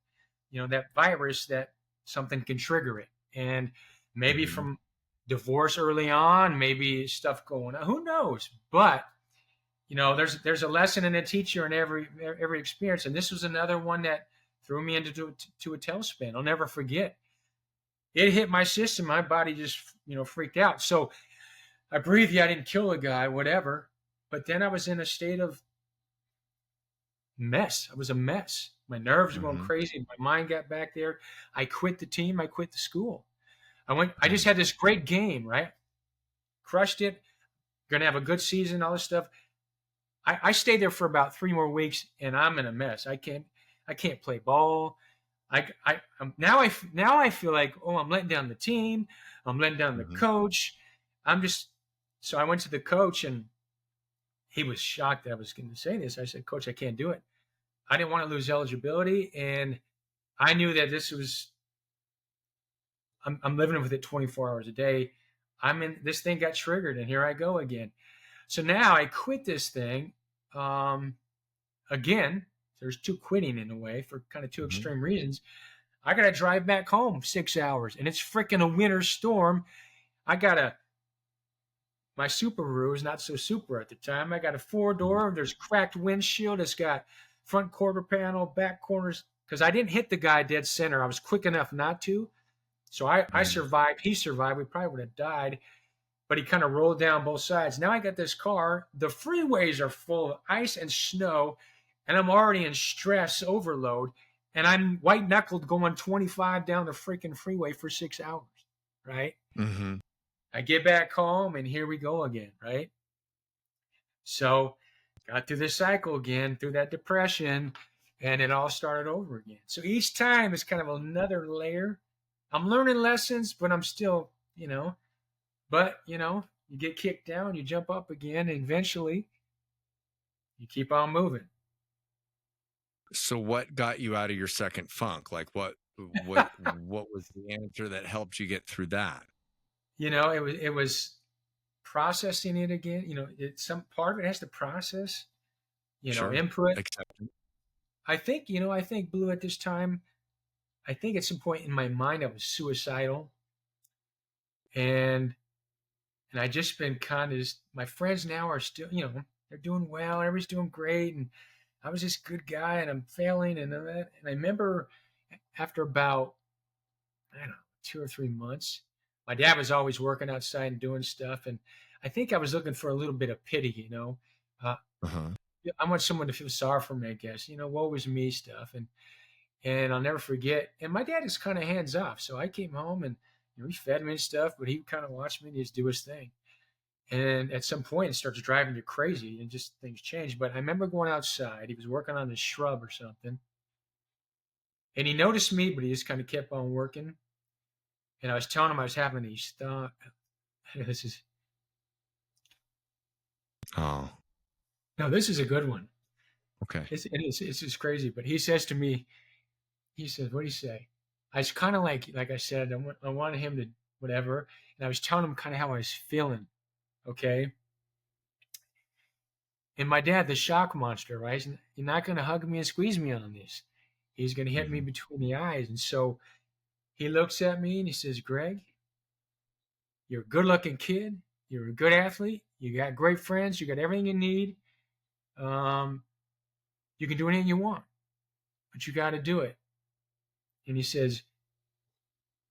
virus that something can trigger it, and maybe Mhm. from divorce early on, maybe stuff going on. Who knows? But there's a lesson and a teacher in every experience, and this was another one that threw me into to a tailspin. I'll never forget. It hit my system. My body just freaked out. So I breathed. Yeah, I didn't kill a guy, whatever. But then I was in a state of mess. I was a mess. My nerves were going Mhm. crazy. My mind got back there. I quit the team. I quit the school. I just Mhm. had this great game, right? Crushed it. Gonna have a good season, all this stuff. I stayed there for about 3 more weeks, and I'm in a mess. I can't play ball. Now I feel like, oh, I'm letting down the team. I'm letting down the Mhm. coach. I'm just so I went to the coach, and he was shocked that I was going to say this. I said, Coach, I can't do it. I didn't want to lose eligibility, and I knew that this was. I'm living with it 24 hours a day. I'm in this thing got triggered, and here I go again. So now I quit this thing. Um, Again, there's two quitting in a way for kind of two Mhm. extreme reasons. I got to drive back home 6 hours, and it's freaking a winter storm. I got my Subaru is not so super at the time. I got a 4 door. There's cracked windshield. It's got front quarter panel, back corners. Because I didn't hit the guy dead center. I was quick enough not to. So I Mhm. survived. He survived. We probably would have died. But he kind of rolled down both sides. Now I got this car. The freeways are full of ice and snow, and I'm already in stress overload. And I'm white knuckled going 25 down the freaking freeway for 6 hours, right? Mhm. I get back home, and here we go again, right? So got through the cycle again, through that depression, and it all started over again. So each time is kind of another layer. I'm learning lessons, but I'm still, but you get kicked down, you jump up again, and eventually you keep on moving. So what got you out of your second funk? Like what was the answer that helped you get through that? It was processing it again. Some part of it has to process, Sure. input. Acceptance. I think Blue at this time, I think at some point in my mind I was suicidal, and I just been kind of just, my friends now are still, they're doing well, everybody's doing great, and I was this good guy, and I'm failing, and all that. And I remember after about, I don't know, 2 or 3 months, my dad was always working outside and doing stuff, and I think I was looking for a little bit of pity. Uh, Uh-huh. I want someone to feel sorry for me, I guess. Woe is me stuff, and I'll never forget. And my dad is kind of hands off, so I came home and he fed me and stuff, but he kind of watched me just do his thing. And at some point, it starts driving you crazy, and just things change. But I remember going outside. He was working on a shrub or something, and he noticed me, but he just kind of kept on working. And I was telling him I was having these thoughts. This is Oh, no, this is a good one. okay. It's just crazy. But he says to me, he says, "What do you say?" I was kind of like I said, I wanted him to whatever, and I was telling him kind of how I was feeling. Okay. And my dad, the shock monster, right? You're not going to hug me and squeeze me on this. He's going to hit me between the eyes. And so he looks at me and he says, Greg, you're a good looking kid. You're a good athlete. You got great friends. You got everything you need. You can do anything you want, but you got to do it. And he says,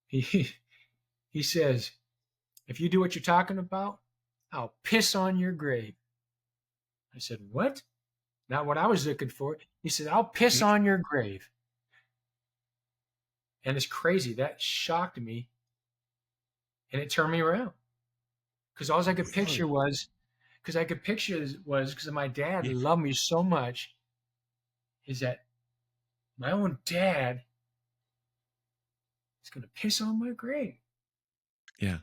he, he says, if you do what you're talking about, I'll piss on your grave. I said, what? Not what I was looking for. He said, I'll piss on your grave. And it's crazy. That shocked me. And it turned me around. Because all I could picture was, because my dad loved me so much, is that my own dad is going to piss on my grave. Yeah.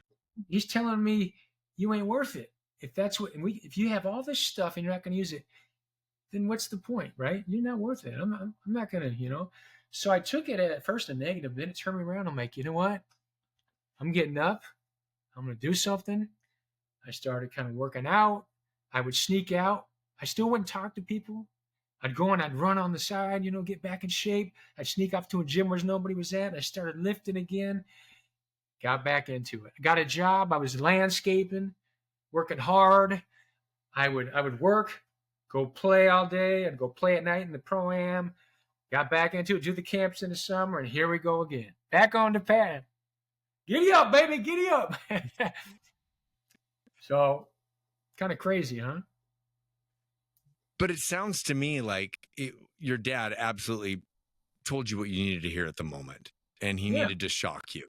He's telling me you ain't worth it. If that's what, if you have all this stuff and you're not going to use it, then what's the point, right? You're not worth it. I'm not going to, So I took it at first a negative, then it turned me around. I'm like, you know what? I'm getting up. I'm going to do something. I started kind of working out. I would sneak out. I still wouldn't talk to people. I'd go and I'd run on the side, get back in shape. I'd sneak off to a gym where nobody was at. I started lifting again. Got back into it. Got a job. I was landscaping, working hard. I would work, go play all day. I'd go play at night in the Pro-Am. Got back into it, do the camps in the summer, and here we go again. Back on the path. Giddy up, baby, giddy up. So, kind of crazy, huh? But it sounds to me like your dad absolutely told you what you needed to hear at the moment, and he needed to shock you.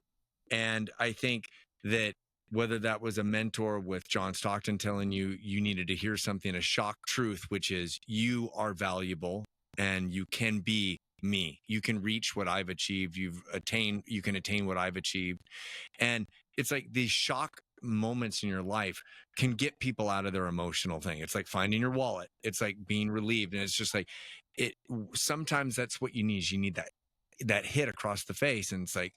And I think that whether that was a mentor with John Stockton telling you needed to hear something, a shock truth, which is you are valuable and you can be me. You can reach what I've achieved. You can attain what I've achieved. And it's like these shock moments in your life can get people out of their emotional thing. It's like finding your wallet. It's like being relieved. And it's just like sometimes that's what you need. You need that hit across the face. And it's like,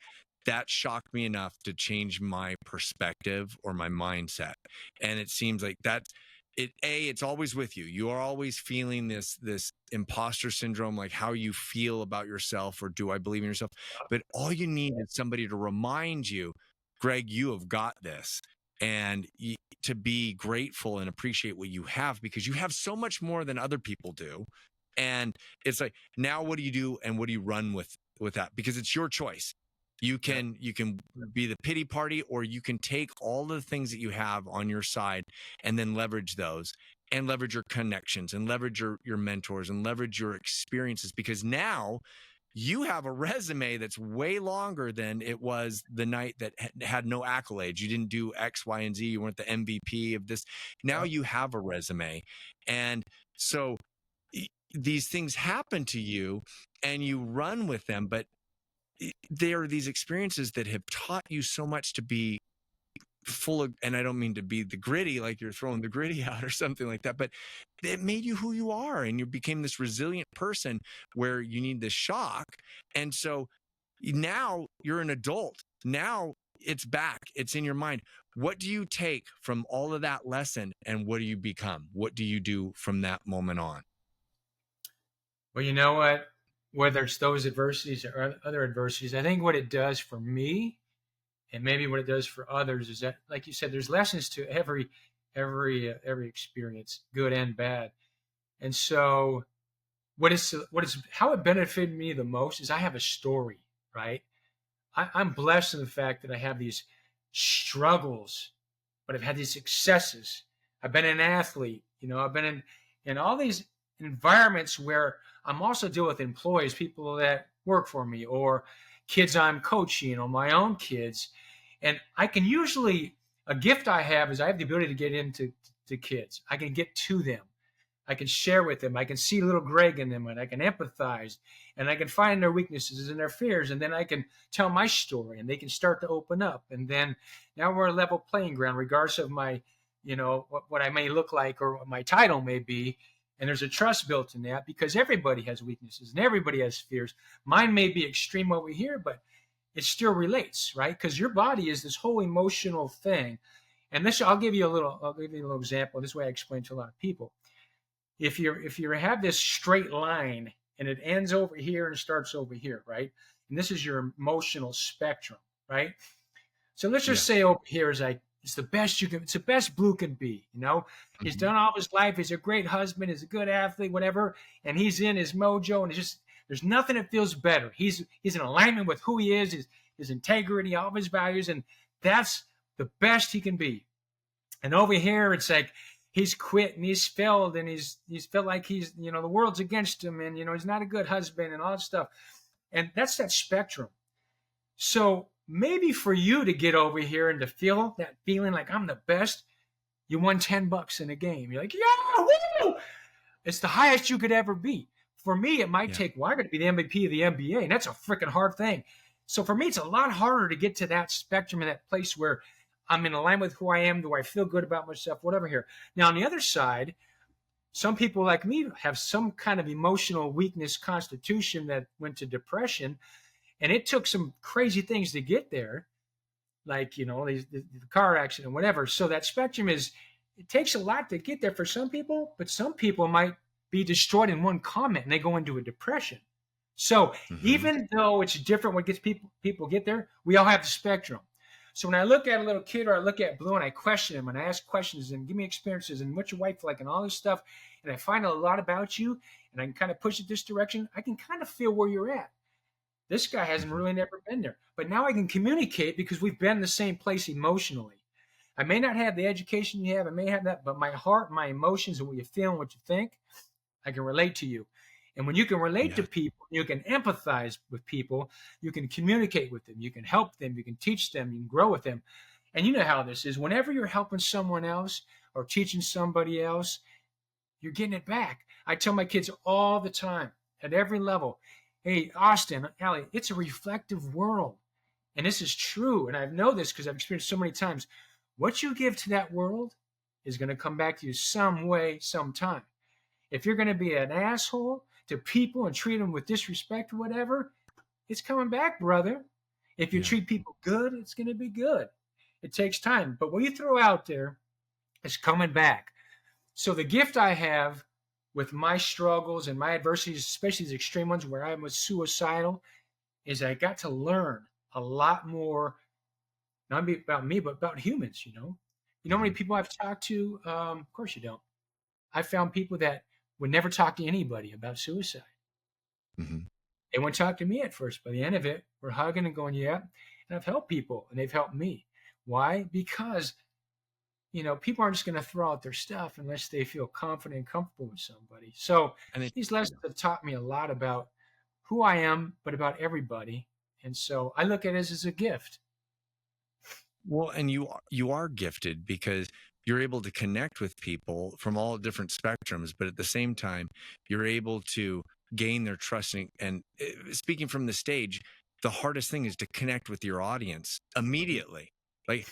that shocked me enough to change my perspective or my mindset. And it seems like it's always with you. You are always feeling this imposter syndrome, like how you feel about yourself, or do I believe in yourself? But all you need is somebody to remind you, Greg, you have got this. And to be grateful and appreciate what you have, because you have so much more than other people do. And it's like, now what do you do and what do you run with that? Because it's your choice. You can be the pity party, or you can take all the things that you have on your side and then leverage those, and leverage your connections, and leverage your mentors, and leverage your experiences, because now you have a resume that's way longer than it was the night that had no accolades. You didn't do X, Y, and Z. You weren't the MVP of this. Now you have a resume. And so these things happen to you and you run with them, but there are these experiences that have taught you so much to be full of, and I don't mean to be the gritty, like you're throwing the gritty out or something like that, but it made you who you are, and you became this resilient person where you need this shock. And so now you're an adult. Now it's back. It's in your mind. What do you take from all of that lesson, and what do you become? What do you do from that moment on? Well, you know what? Whether it's those adversities or other adversities, I think what it does for me, and maybe what it does for others, is that, like you said, there's lessons to every experience, good and bad. And so, how it benefited me the most is I have a story, right? I'm blessed in the fact that I have these struggles, but I've had these successes. I've been an athlete, I've been in all these environments where I'm also dealing with employees, people that work for me, or kids I'm coaching, or my own kids. And I can usually, a gift I have is I have the ability to get into kids. I can get to them. I can share with them. I can see little Greg in them, and I can empathize, and I can find their weaknesses and their fears. And then I can tell my story, and they can start to open up. And then now we're a level playing ground, regardless of my, what I may look like or what my title may be. And there's a trust built in that, because everybody has weaknesses and everybody has fears. Mine may be extreme over here, but it still relates, right? Because your body is this whole emotional thing. And I'll give you a little example. This way I explain to a lot of people. If you have this straight line and it ends over here and starts over here, right? And this is your emotional spectrum, right? So let's Yeah. just say over here is like it's the best you can, it's the best Blue can be. He's Mhm. done all his life. He's a great husband. He's a good athlete, whatever. And he's in his mojo, and it's just there's nothing that feels better. He's in alignment with who he is, his integrity, all of his values, and that's the best he can be. And over here, it's like he's quit and he's failed and he's felt like the world's against him, and he's not a good husband and all that stuff. And that's that spectrum. So maybe for you to get over here and to feel that feeling like I'm the best, you won $10 in a game. You're like, yeah, woo! It's the highest you could ever be. For me, it might Yeah. take, well, I got to be the MVP of the NBA, and that's a freaking hard thing. So for me, it's a lot harder to get to that spectrum and that place where I'm in alignment with who I am. Do I feel good about myself? Whatever here. Now, on the other side, some people like me have some kind of emotional weakness constitution that went to depression, and it took some crazy things to get there, like the car accident, whatever. So that spectrum it takes a lot to get there for some people, but some people might be destroyed in one comment and they go into a depression. So Mhm. even though it's different what gets people get there, we all have the spectrum. So when I look at a little kid or I look at Blue and I question him and I ask questions and give me experiences and what's your wife like and all this stuff, and I find a lot about you and I can kind of push it this direction, I can kind of feel where you're at. This guy hasn't Mhm. really never been there. But now I can communicate because we've been in the same place emotionally. I may not have the education you have, I may have that, but my heart, my emotions, and what you feel and what you think, I can relate to you. And when you can relate to Yeah. people, you can empathize with people, you can communicate with them, you can help them, you can teach them, you can grow with them. And you know how this is. Whenever you're helping someone else or teaching somebody else, you're getting it back. I tell my kids all the time at every level, hey, Austin, Allie, it's a reflective world. And this is true. And I know this because I've experienced so many times. What you give to that world is going to come back to you some way, sometime. If you're going to be an asshole to people and treat them with disrespect or whatever, it's coming back, brother. If you Yeah. treat people good, it's going to be good. It takes time. But what you throw out there is coming back. So the gift I have with my struggles and my adversities, especially these extreme ones where I was suicidal, is I got to learn a lot more, not about me, but about humans. You know how many Mhm. people I've talked to? Of course you don't. I found people that would never talk to anybody about suicide. Mhm. They wouldn't talk to me at first. By the end of it, we're hugging and going, yeah. And I've helped people and they've helped me. Why? Because people aren't just going to throw out their stuff unless they feel confident and comfortable with somebody. So And it these lessons have taught me a lot about who I am, but about everybody. And so I look at it as a gift. Well, and you are gifted because you're able to connect with people from all different spectrums, but at the same time, you're able to gain their trust. And speaking from the stage, the hardest thing is to connect with your audience immediately. Like,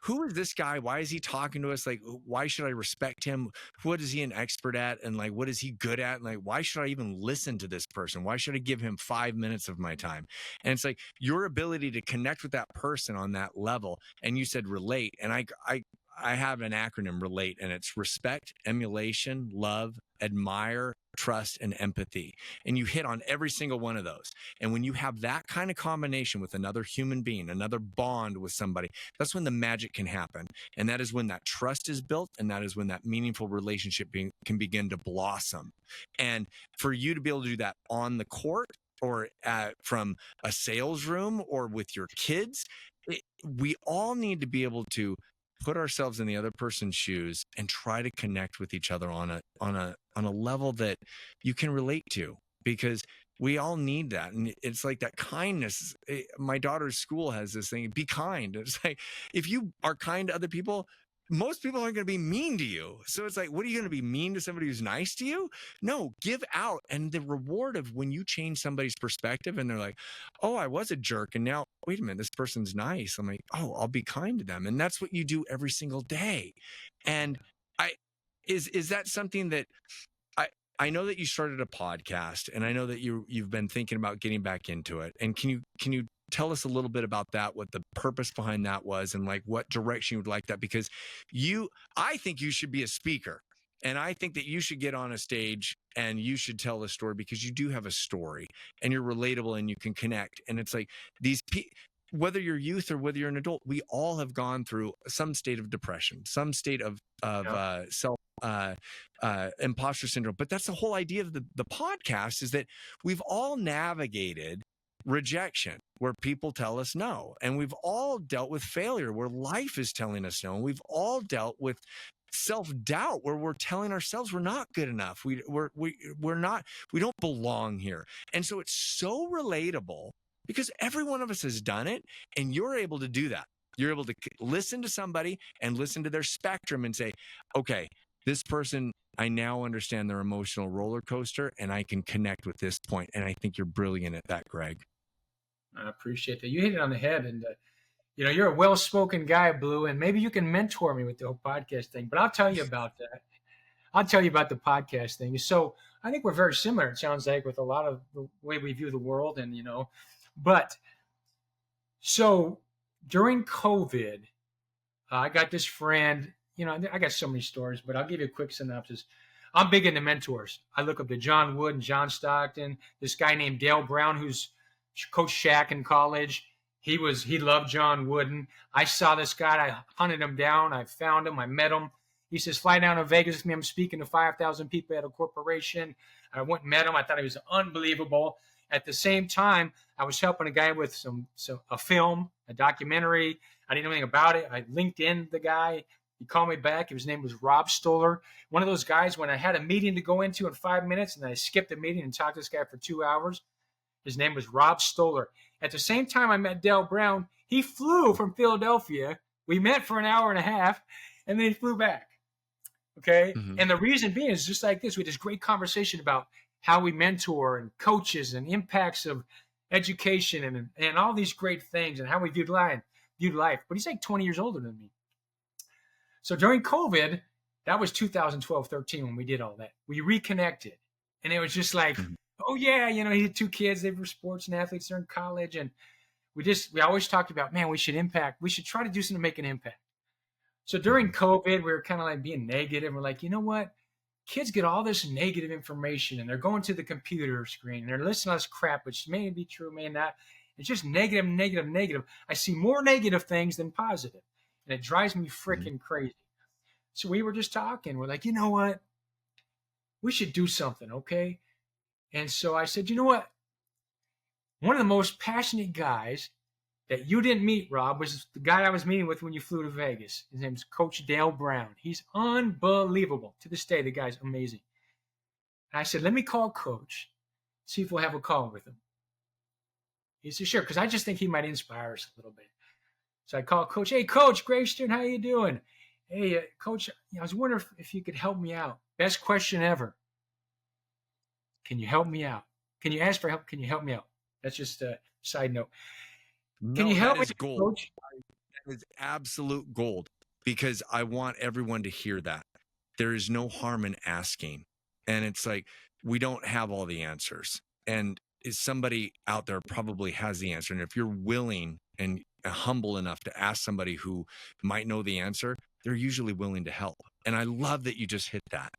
who is this guy? Why is he talking to us? Like, why should I respect him? What is he an expert at? And like, what is he good at? And like, why should I even listen to this person? Why should I give him 5 minutes of my time? And it's like your ability to connect with that person on that level. And you said relate, and I have an acronym relate, and it's respect, emulation, love, admire, trust, and empathy. And you hit on every single one of those. And when you have that kind of combination with another human being, another bond with somebody, that's when the magic can happen. And that is when that trust is built, and that is when that meaningful relationship can begin to blossom. And for you to be able to do that on the court or from a sales room or with your kids, we all need to be able to put ourselves in the other person's shoes and try to connect with each other on a level that you can relate to, because we all need that. And it's like that kindness. My daughter's school has this thing, be kind. It's like, if you are kind to other people, most people aren't going to be mean to you. So it's like, what are you going to be mean to somebody who's nice to you? No, give out. And the reward of when you change somebody's perspective and they're like, oh, I was a jerk, and now wait a minute, this person's nice. I'm like, oh, I'll be kind to them. And that's what you do every single day. And I is that something that I I know that you started a podcast, and I know that you've been thinking about getting back into it. And can you tell us a little bit about that, what the purpose behind that was, and like what direction you would like that? Because I think you should be a speaker. And I think that you should get on a stage and you should tell the story, because you do have a story and you're relatable and you can connect. And it's like whether you're youth or whether you're an adult, we all have gone through some state of depression, some state of self imposter syndrome. But that's the whole idea of the podcast, is that we've all navigated rejection where people tell us no, and we've all dealt with failure where life is telling us no, and we've all dealt with self-doubt where we're telling ourselves we're not good enough, we're not, we don't belong here. And so it's so relatable because every one of us has done it, and you're able to do that. You're able to listen to somebody and listen to their spectrum and say, okay, this person, I now understand their emotional roller coaster and I can connect with this point. And I think you're brilliant at that, Greg. I appreciate that. You hit it on the head. And, you're a well-spoken guy, Blue, and maybe you can mentor me with the whole podcast thing. But I'll tell you about that. I'll tell you about the podcast thing. So I think we're very similar, it sounds like, with a lot of the way we view the world. And, but so during COVID, I got this friend, I got so many stories, but I'll give you a quick synopsis. I'm big into mentors. I look up to John Wood and John Stockton, this guy named Dale Brown, who's Coach Shaq in college. He loved John Wooden. I saw this guy. I hunted him down. I found him. I met him. He says, fly down to Vegas with me. I'm speaking to 5,000 people at a corporation. I went and met him. I thought he was unbelievable. At the same time, I was helping a guy with a film, a documentary. I didn't know anything about it. I linked in the guy. He called me back. His name was Rob Stoller. One of those guys, when I had a meeting to go into in 5 minutes, and I skipped the meeting and talked to this guy for 2 hours. His name was Rob Stoller. At the same time I met Dale Brown, he flew from Philadelphia. We met for an hour and a half, and then he flew back. Okay? Mm-hmm. And the reason being is just like this. We had this great conversation about how we mentor and coaches and impacts of education and all these great things and how we viewed life. But he's like 20 years older than me. So during COVID, that was 2012-13 when we did all that. We reconnected. And it was just like, oh yeah, he had 2 kids. They were sports and athletes. They're in college. And we always talked about, man, we should try to do something to make an impact. So during COVID, we were kind of like being negative. We're like, you know what? Kids get all this negative information and they're going to the computer screen and they're listening to this crap, which may be true, may not. It's just negative, negative, negative. I see more negative things than positive. And it drives me freaking crazy. So we were just talking. We're like, you know what? We should do something, okay? And so I said, you know what? One of the most passionate guys that you didn't meet, Rob, was the guy I was meeting with when you flew to Vegas. His name's Coach Dale Brown. He's unbelievable. To this day, the guy's amazing. And I said, let me call Coach, see if we'll have a call with him. He said, sure, because I just think he might inspire us a little bit. So I called Coach. Hey, Coach, Greg Stern, how you doing? Hey, Coach, I was wondering if you could help me out. Best question ever. Can you help me out? Can you ask for help? Can you help me out? That's just a side note. Can you help me, gold. Coach? That is absolute gold, because I want everyone to hear that. There is no harm in asking. And it's like, we don't have all the answers. And somebody out there probably has the answer. And if you're willing and humble enough to ask somebody who might know the answer, they're usually willing to help. And I love that you just hit that.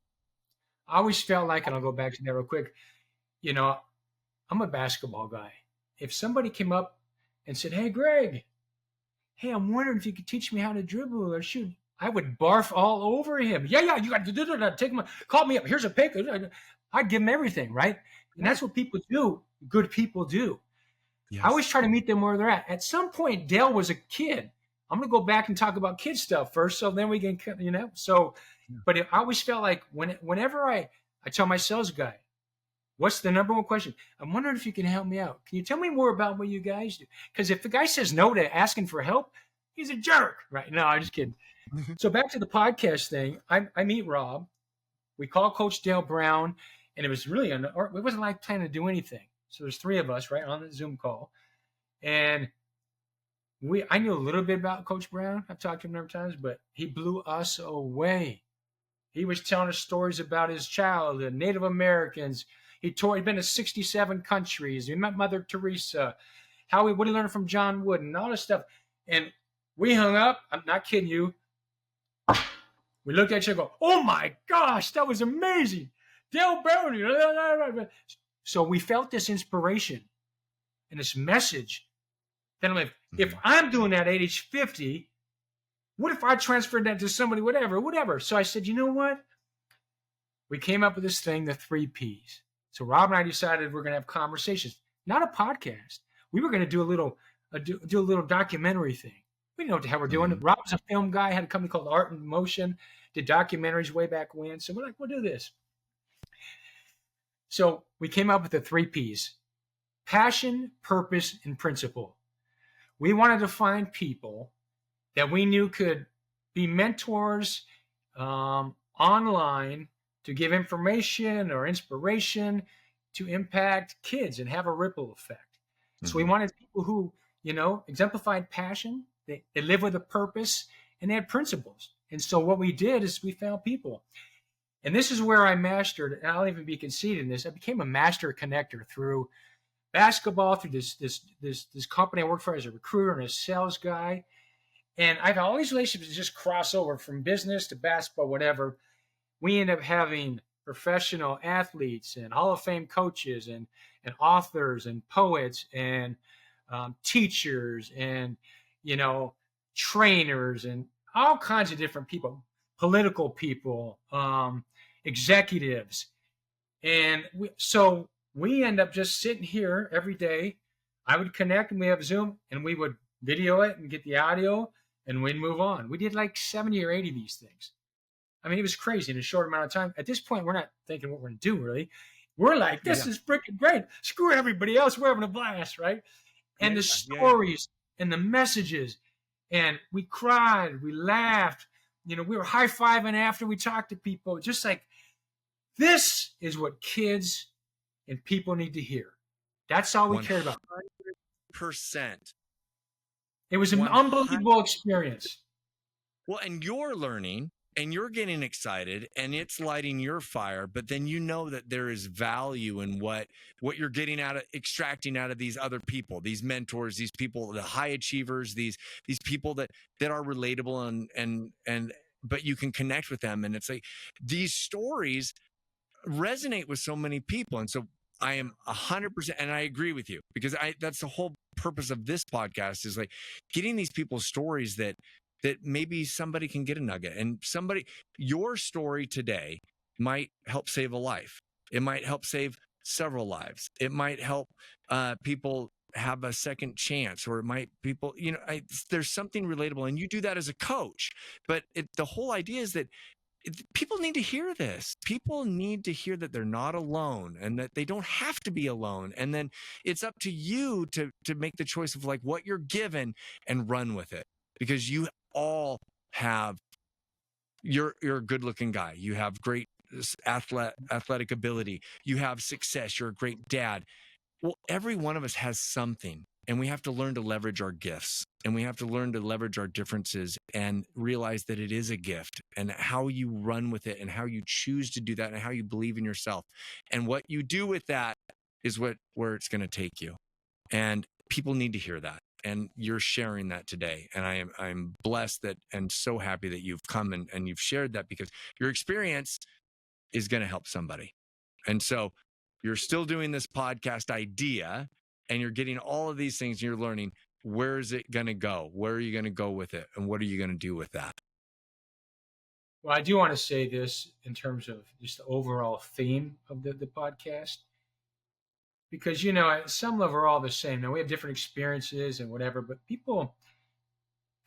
I always felt like, and I'll go back to that real quick, I'm a basketball guy. If somebody came up and said, hey, Greg, hey, I'm wondering if you could teach me how to dribble or shoot, I would barf all over him. Yeah, you got to take him. Call me up. Here's a pick. I'd give him everything, right? And that's what people do. Good people do. Yes. I always try to meet them where they're at. At some point, Dale was a kid. I'm going to go back and talk about kid stuff first, so then we can, So, but I always felt like whenever I tell my sales guy, what's the number one question? I'm wondering if you can help me out. Can you tell me more about what you guys do? Because if the guy says no to asking for help, he's a jerk, right? No, I'm just kidding. So back to the podcast thing. I meet Rob. We call Coach Dale Brown, and it was really, it wasn't like planning to do anything. So there's 3 of us, right, on the Zoom call. And I knew a little bit about Coach Brown. I've talked to him a number of times, but he blew us away. He was telling us stories about his childhood, Native Americans. He'd been to 67 countries. He met Mother Teresa. What he learned from John Wooden, all this stuff. And we hung up. I'm not kidding you. We looked at each other and go, oh my gosh, that was amazing. Dale Barry. So we felt this inspiration and this message. Then I'm like, if I'm doing that at age 50, what if I transferred that to somebody, whatever. So I said, you know what? We came up with this thing, the 3 Ps. So Rob and I decided we're going to have conversations, not a podcast. We were going to do a little documentary thing. We didn't know what the hell we're doing. Rob was a film guy, had a company called Art in Motion, did documentaries way back when. So we're like, we'll do this. So we came up with the 3 Ps: passion, purpose, and principle. We wanted to find people that we knew could be mentors online to give information or inspiration to impact kids and have a ripple effect. So we wanted people who, exemplified passion, they live with a purpose, and they had principles. And so what we did is we found people. And this is where I mastered, and I'll even be conceited in this, I became a master connector through basketball, through this company I worked for as a recruiter and a sales guy. And I've had all these relationships just cross over from business to basketball, whatever. We end up having professional athletes and Hall of Fame coaches and authors and poets and teachers and, trainers and all kinds of different people, political people, executives. And so we end up just sitting here every day. I would connect and we have Zoom and we would video it and get the audio and we'd move on. We did like 70 or 80 of these things. I mean, it was crazy in a short amount of time. At this point, we're not thinking what we're going to do, really. We're like, this is freaking great. Screw everybody else. We're having a blast, right? And the stories and the messages. And we cried. We laughed. We were high-fiving after we talked to people. Just like, this is what kids and people need to hear. That's all we cared about. 100%. It was an 100%. Unbelievable experience. Well, and you're learning and you're getting excited and it's lighting your fire, but then you know that there is value in what you're getting extracting out of these other people, these mentors, these people, the high achievers, these people that are relatable and but you can connect with them. And it's like these stories resonate with so many people. And so I am 100%, and I agree with you, because that's the whole purpose of this podcast, is like getting these people's stories that maybe somebody can get a nugget, and your story today might help save a life. It might help save several lives. It might help people have a second chance, or it might there's something relatable, and you do that as a coach. But the whole idea is that people need to hear this. People need to hear that they're not alone and that they don't have to be alone. And then it's up to you to make the choice of like what you're given and run with it, because you all have, you're a good looking guy. You have great athletic ability. You have success. You're a great dad. Well, every one of us has something, and we have to learn to leverage our gifts, and we have to learn to leverage our differences and realize that it is a gift, and how you run with it and how you choose to do that and how you believe in yourself. And what you do with that is where it's going to take you. And people need to hear that. And you're sharing that today. And I'm blessed that, and so happy that you've come and you've shared that, because your experience is going to help somebody. And so you're still doing this podcast idea, and you're getting all of these things, and you're learning, where is it going to go? Where are you going to go with it? And what are you going to do with that? Well, I do want to say this in terms of just the overall theme of the podcast, because, at some level, we're all the same. Now, we have different experiences and whatever, but people,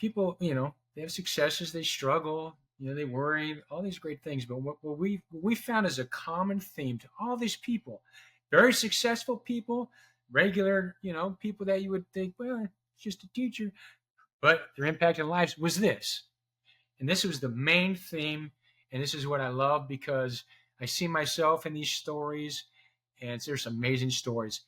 they have successes, they struggle, they worry, all these great things. But what we found is a common theme to all these people, very successful people, regular, people that you would think, well, it's just a teacher, but their impact in lives was this. And this was the main theme. And this is what I love, because I see myself in these stories, and there's amazing stories.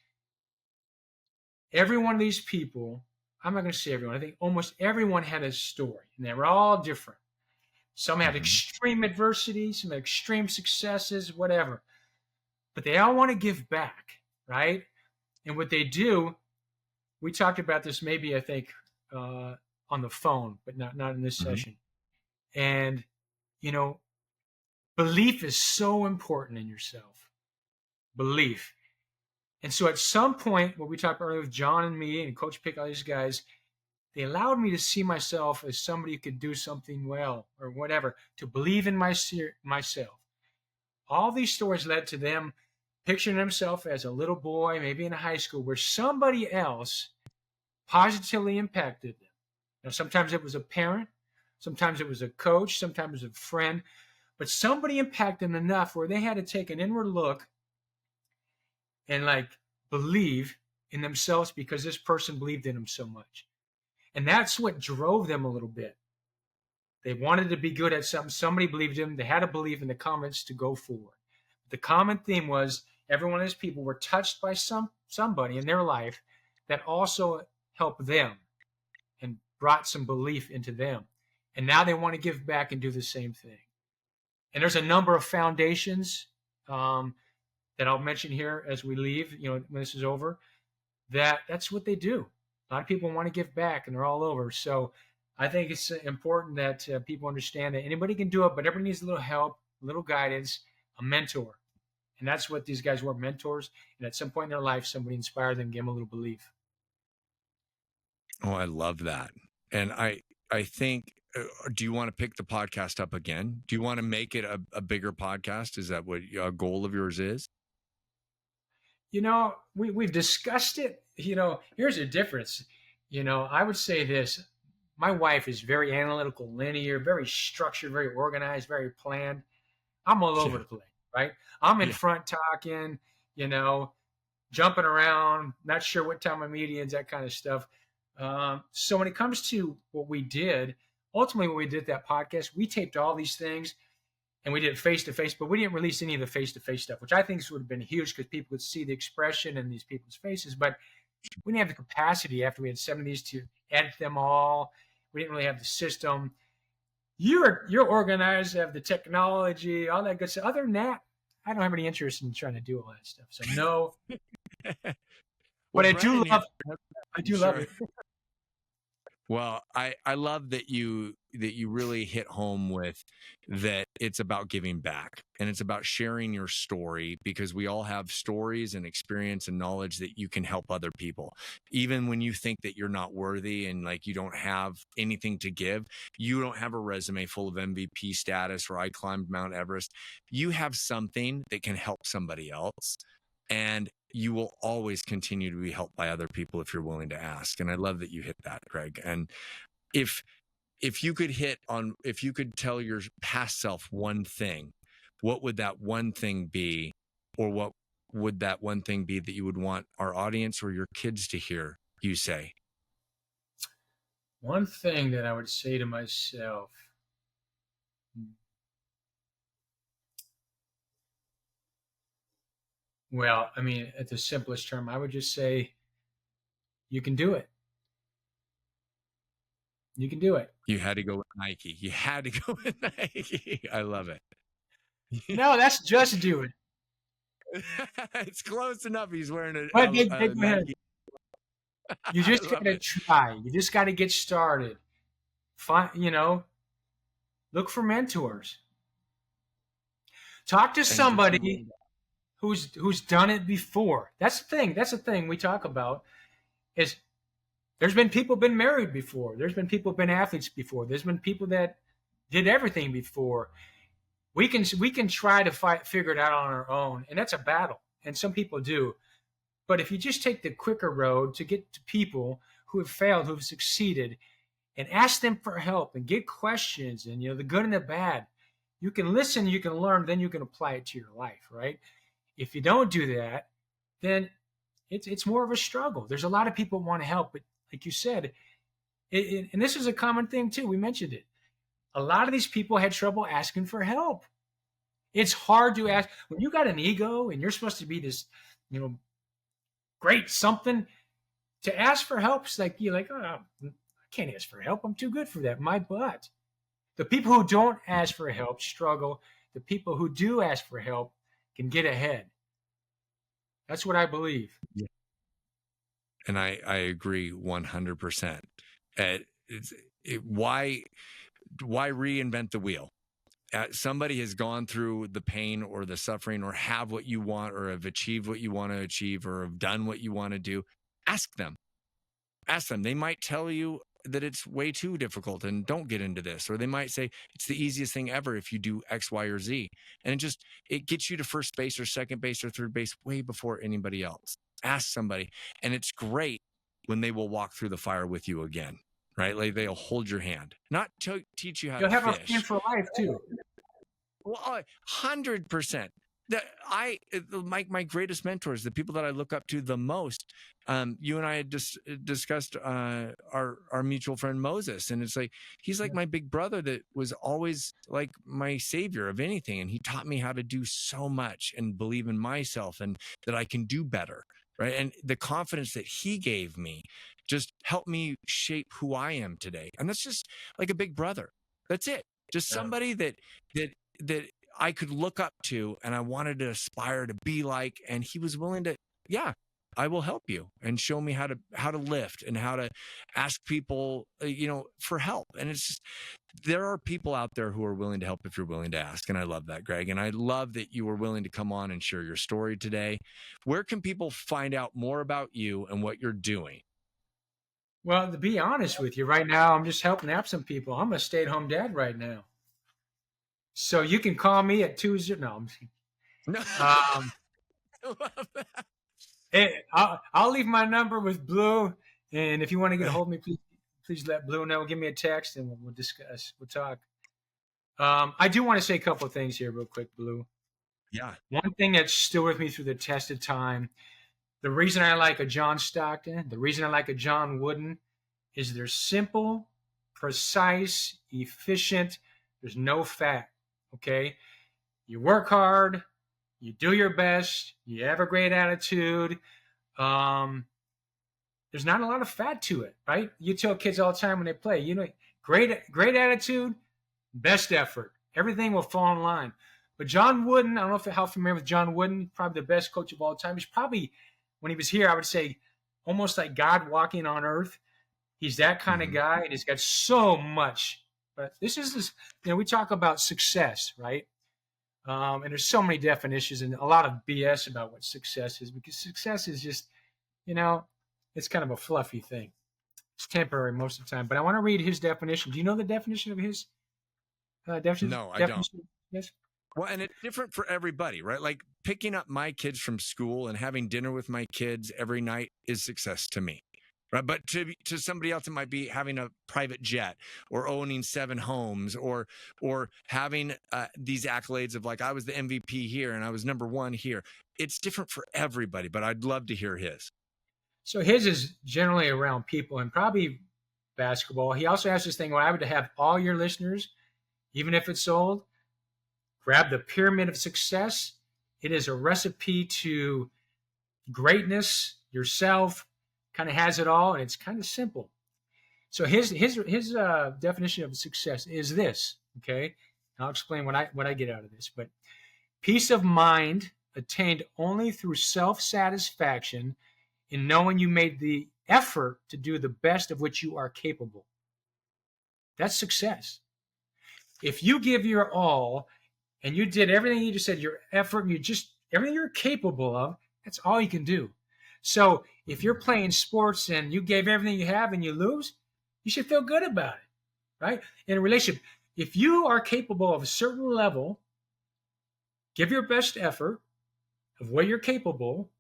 Every one of these people, I'm not going to say everyone, I think almost everyone had a story, and they were all different. Some had extreme adversity, some had extreme successes, whatever. But they all want to give back, right? And what they do, we talked about this maybe, I think, on the phone, but not in this session. And, you know, belief is so important in yourself. Belief. And so at some point, what we talked earlier with John and me and Coach Pick, all these guys, they allowed me to see myself as somebody who could do something well or whatever, to believe in myself. All these stories led to them picturing themselves as a little boy, maybe in high school, where somebody else positively impacted them. Now, sometimes it was a parent, sometimes it was a coach, sometimes it was a friend, but somebody impacted them enough where they had to take an inward look and believe in themselves because this person believed in them so much. And that's what drove them a little bit. They wanted to be good at something. Somebody believed in them. They had to believe in the comments to go forward. The common theme was every one of these people were touched by somebody in their life that also helped them and brought some belief into them. And now they want to give back and do the same thing. And there's a number of foundations that I'll mention here as we leave, when this is over, that's what they do. A lot of people want to give back and they're all over. So I think it's important that people understand that anybody can do it, but everybody needs a little help, a little guidance, a mentor. And that's what these guys were, mentors. And at some point in their life, somebody inspired them, gave them a little belief. Oh, I love that. And I think, do you want to pick the podcast up again? Do you want to make it a bigger podcast? Is that what a goal of yours is? We've discussed it. Here's a difference. I would say this. My wife is very analytical, linear, very structured, very organized, very planned. I'm all over the place, right? I'm in front talking, jumping around, not sure what time my meeting is, that kind of stuff. So when it comes to what we did, ultimately when we did that podcast, we taped all these things and we did it face-to-face, but we didn't release any of the face-to-face stuff, which I think would have been huge because people could see the expression in these people's faces. But we didn't have the capacity after we had 7 of these to edit them all. We didn't really have the system. You're organized, have the technology, all that good stuff. Other than that, I don't have any interest in trying to do all that stuff. So no. But I do love it. Well, I love that you really hit home with that. It's about giving back and it's about sharing your story, because we all have stories and experience and knowledge that you can help other people. Even when you think that you're not worthy and you don't have anything to give, you don't have a resume full of MVP status or I climbed Mount Everest. You have something that can help somebody else. And you will always continue to be helped by other people if you're willing to ask. And I love that you hit that, Greg. And if you could tell your past self one thing, what would that one thing be? Or what would that one thing be that you would want our audience or your kids to hear you say? One thing that I would say to myself. Well, I mean, at the simplest term, I would just say, you can do it. You can do it. You had to go with Nike. You had to go with Nike. I love it. No, that's just do it. It's close enough. He's wearing a Nike. You just got to try. You just got to get started. Look for mentors. Talk to somebody who's done it before. That's the thing we talk about is there's been people been married before. There's been people been athletes before. There's been people that did everything before. We can try to figure it out on our own, and that's a battle, and some people do. But if you just take the quicker road to get to people who have failed, who have succeeded, and ask them for help and get questions and the good and the bad, you can listen, you can learn, then you can apply it to your life, right? If you don't do that, then it's more of a struggle. There's a lot of people who want to help, but like you said, and this is a common thing too, we mentioned it. A lot of these people had trouble asking for help. It's hard to ask when you got an ego and you're supposed to be this, great something. To ask for help is oh, I can't ask for help. I'm too good for that. My butt. The people who don't ask for help struggle. The people who do ask for help can get ahead. That's what I believe. Yeah. And I agree 100%. Why reinvent the wheel? somebody has gone through the pain or the suffering or have what you want or have achieved what you want to achieve or have done what you want to do, ask them. Ask them. They might tell you that it's way too difficult and don't get into this. Or they might say it's the easiest thing ever if you do X, Y, or Z. And it gets you to first base or second base or third base way before anybody else. Ask somebody. And it's great when they will walk through the fire with you again, right? Like they'll hold your hand, not teach you how You'll to have a fish. friend for life too. Well, 100%. My greatest mentors, the people that I look up to the most. You and I had discussed our mutual friend Moses, and it's like he's like my big brother that was always like my savior of anything, and he taught me how to do so much and believe in myself and that I can do better, right? And the confidence that he gave me just helped me shape who I am today, and that's just like a big brother. That's it. Just somebody that I could look up to and I wanted to aspire to be like, and he was willing to, yeah, I will help you and show me how to lift and how to ask people, for help. And it's just, there are people out there who are willing to help if you're willing to ask. And I love that, Greg. And I love that you were willing to come on and share your story today. Where can people find out more about you and what you're doing? Well, to be honest with you, right now, I'm just helping out some people. I'm a stay-at-home dad right now. So you can call me at 20. No, I love that. Hey, I'll leave my number with Blue, and if you want to get a hold of me, please let Blue know. Give me a text, and we'll discuss. We'll talk. I do want to say a couple of things here, real quick, Blue. Yeah. One thing that's still with me through the test of time. The reason I like a John Stockton, the reason I like a John Wooden, is they're simple, precise, efficient. There's no fat. Okay, you work hard, you do your best, you have a great attitude. There's not a lot of fat to it, right? You tell kids all the time when they play, great attitude, best effort. Everything will fall in line. But John Wooden, I don't know how familiar with John Wooden, probably the best coach of all time. He's probably, when he was here, I would say almost like God walking on earth. He's that kind of guy, and he's got so much. But this is, we talk about success, right? And there's so many definitions and a lot of BS about what success is, because success is just, it's kind of a fluffy thing. It's temporary most of the time. But I want to read his definition. Do you know the definition of his definition? No, I don't. Yes. Well, and it's different for everybody, right? Like picking up my kids from school and having dinner with my kids every night is success to me. Right. But to somebody else, it might be having a private jet or owning 7 homes or having these accolades of like, I was the MVP here and I was number 1 here. It's different for everybody, but I'd love to hear his. So his is generally around people and probably basketball. He also has this thing where I would have all your listeners, even if it's old, grab the pyramid of success. It is a recipe to greatness, yourself, kind of has it all, and it's kind of simple. So his definition of success is this. Okay, I'll explain what I get out of this. But peace of mind attained only through self-satisfaction in knowing you made the effort to do the best of which you are capable. That's success. If you give your all and you did everything you just said, your effort, and you just everything you're capable of, that's all you can do. So if you're playing sports and you gave everything you have and you lose, you should feel good about it, right? In a relationship, if you are capable of a certain level, give your best effort of what you're capable,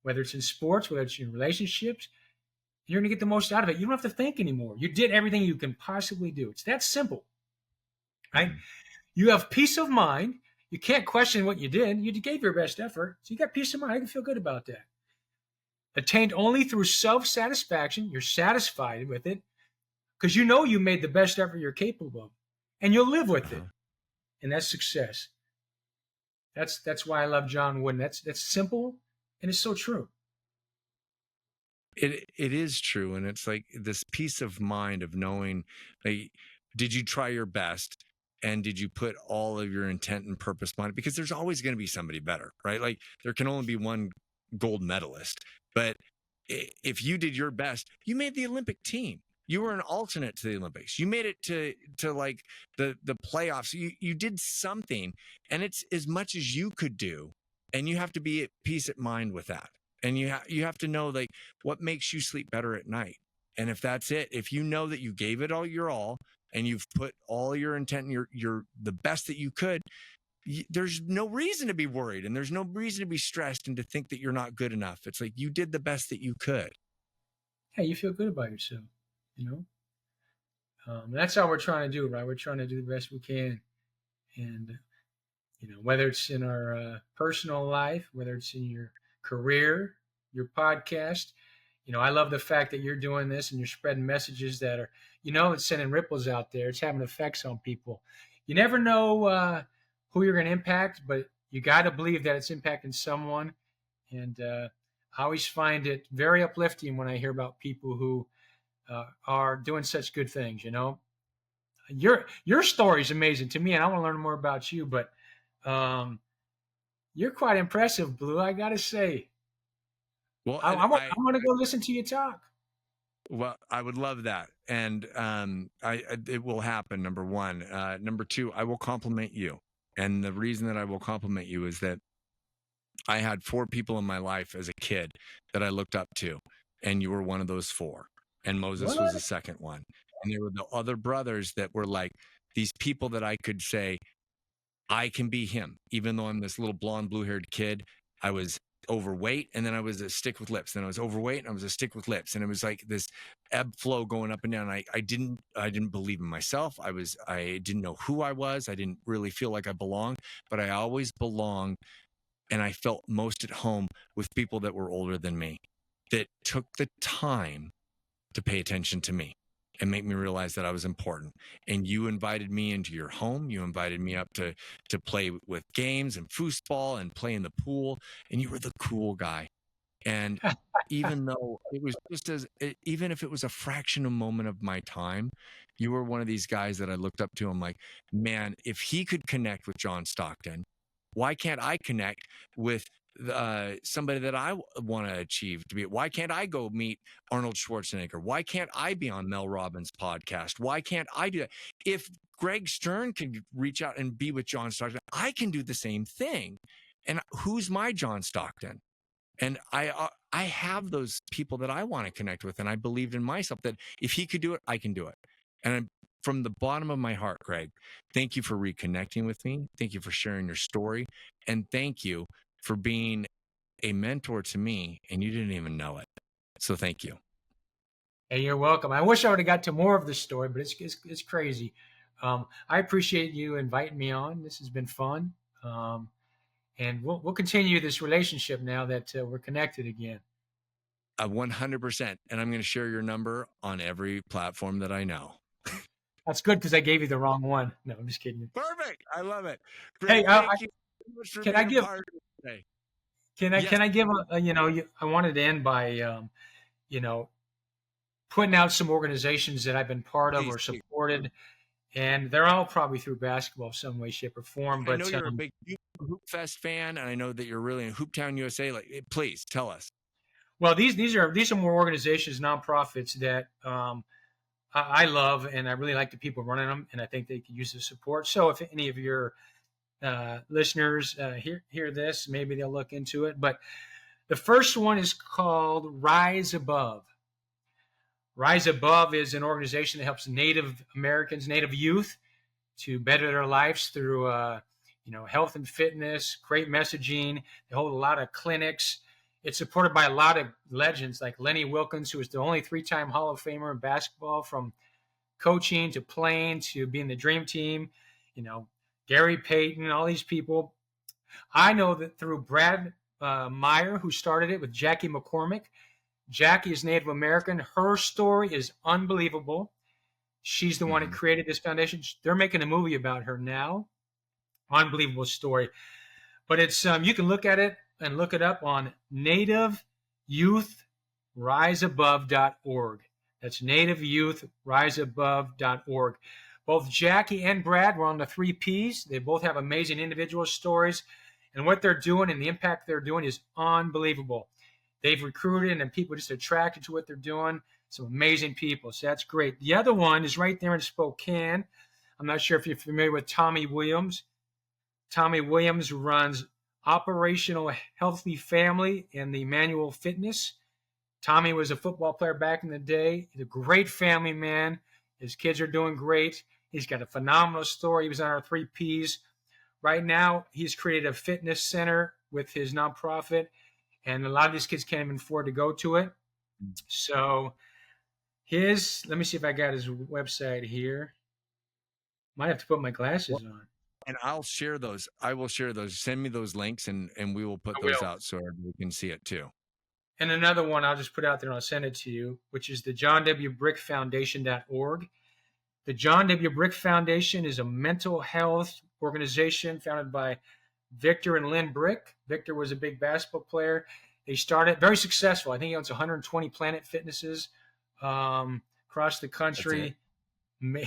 whether it's in sports, whether it's in relationships, you're going to get the most out of it. You don't have to think anymore. You did everything you can possibly do. It's that simple, right? You have peace of mind. You can't question what you did. You gave your best effort. So you got peace of mind. I can feel good about that. Attained only through self-satisfaction. You're satisfied with it because you know you made the best effort you're capable of, and you'll live with it, and that's success. That's why I love John Wooden. That's simple, and it's so true. It is true, and it's like this peace of mind of knowing, like, did you try your best? And did you put all of your intent and purpose behind it? Because there's always going to be somebody better, right? Like there can only be one gold medalist. But if you did your best, you made the Olympic team. You were an alternate to the Olympics. You made it to like the playoffs. You did something, and it's as much as you could do, and you have to be at peace of mind with that. And you have to know like what makes you sleep better at night. And if that's it, if you know that you gave it all your all, and you've put all your intent and your the best that you could, there's no reason to be worried, and there's no reason to be stressed and to think that you're not good enough. It's like you did the best that you could. Yeah, you feel good about yourself, you know. That's all we're trying to do, right? We're trying to do the best we can, and whether it's in our personal life, whether it's in your career, your podcast. I love the fact that you're doing this and you're spreading messages that are, it's sending ripples out there. It's having effects on people. You never know who you're going to impact, but you got to believe that it's impacting someone. And I always find it very uplifting when I hear about people who are doing such good things. Your story is amazing to me, and I want to learn more about you. But you're quite impressive, Blue. I got to say. Well, I want to go listen to you talk. Well, I would love that, and it will happen. Number one, number two, I will compliment you, and the reason that I will compliment you is that I had 4 people in my life as a kid that I looked up to, and you were one of those 4, and Moses was the second one, and there were the other brothers that were like these people that I could say, I can be him, even though I'm this little blonde, blue-haired kid. I was overweight, and then I was a stick with lips. Then I was overweight, and I was a stick with lips, and it was like this ebb flow going up and down. I didn't believe in myself. I didn't know who I was. I didn't really feel like I belonged, but I always belonged, and I felt most at home with people that were older than me, that took the time to pay attention to me and make me realize that I was important. And you invited me into your home. You invited me up to play with games and foosball and play in the pool. And you were the cool guy. And even though it was even if it was a fraction of a moment of my time, you were one of these guys that I looked up to. I'm like, man, if he could connect with John Stockton, why can't I connect with somebody that I want to achieve to be? Why can't I go meet Arnold Schwarzenegger? Why can't I be on Mel Robbins' podcast? Why can't I do that? If Greg Stern can reach out and be with John Stockton, I can do the same thing. And who's my John Stockton? And I have those people that I want to connect with, and I believed in myself that if he could do it, I can do it. And from the bottom of my heart, Greg, thank you for reconnecting with me. Thank you for sharing your story, and thank you for being a mentor to me, and you didn't even know it. So thank you. Hey, you're welcome. I wish I would have got to more of the story, but it's crazy. I appreciate you inviting me on. This has been fun, and we'll continue this relationship now that we're connected again. 100%, and I'm going to share your number on every platform that I know. That's good because I gave you the wrong one. No, I'm just kidding. Perfect. I love it. Greg, Hey, thank you so much for being a part of it today. Can I give I wanted to end by putting out some organizations that I've been part of or supported, and they're all probably through basketball some way, shape, or form. But I know you're a big Hoop Fest fan, and I know that you're really in Hooptown, USA. Like, please tell us. Well, these are more organizations, nonprofits that I love, and I really like the people running them, and I think they could use the support. So if any of your listeners hear this, maybe they'll look into it. But the first one is called Rise Above. Rise Above is an organization that helps Native Americans, Native youth, to better their lives through health and fitness, great messaging. They hold a lot of clinics. It's supported by a lot of legends like Lenny Wilkens, who was the only 3-time Hall of Famer in basketball, from coaching to playing to being the dream team. Gary Payton, all these people. I know that through Brad Meyer, who started it with Jackie McCormick. Jackie is Native American. Her story is unbelievable. She's the one who created this foundation. They're making a movie about her now. Unbelievable story. But it's you can look at it and look it up on nativeyouthriseabove.org. That's nativeyouthriseabove.org. Both Jackie and Brad were on the 3 Ps. They both have amazing individual stories. And what they're doing and the impact they're doing is unbelievable. They've recruited and people just attracted to what they're doing. some amazing people. So that's great. The other one is right there in Spokane. I'm not sure if you're familiar with Tommy Williams. Tommy Williams runs Operational Healthy Family and the Manual Fitness. Tommy was a football player back in the day. He's a great family man. His kids are doing great. He's got a phenomenal story. He was on our 3 Ps. Right now, he's created a fitness center with his nonprofit, and a lot of these kids can't even afford to go to it. So let me see if I got his website here. Might have to put my glasses on. And I'll share those. I will share those. Send me those links, and we will put those out so everybody can see it too. And another one I'll just put out there and I'll send it to you, which is the johnwbrickfoundation.org. The John W. Brick Foundation is a mental health organization founded by Victor and Lynn Brick. Victor was a big basketball player. They started very successful. I think he owns 120 Planet Fitnesses across the country.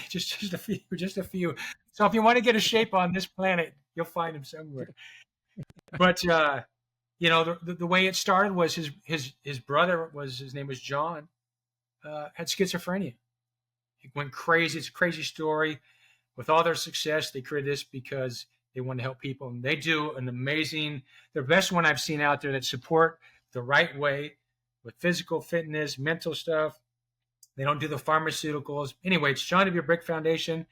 Just a few. So if you want to get a shape on this planet, you'll find him somewhere. But the way it started was his brother his name was John, had schizophrenia. It went crazy. It's a crazy story. With all their success, they created this because they want to help people, and they do an amazing. The best one I've seen out there that support the right way with physical fitness, mental stuff. They don't do the pharmaceuticals. Anyway, it's John W. Brick Foundation.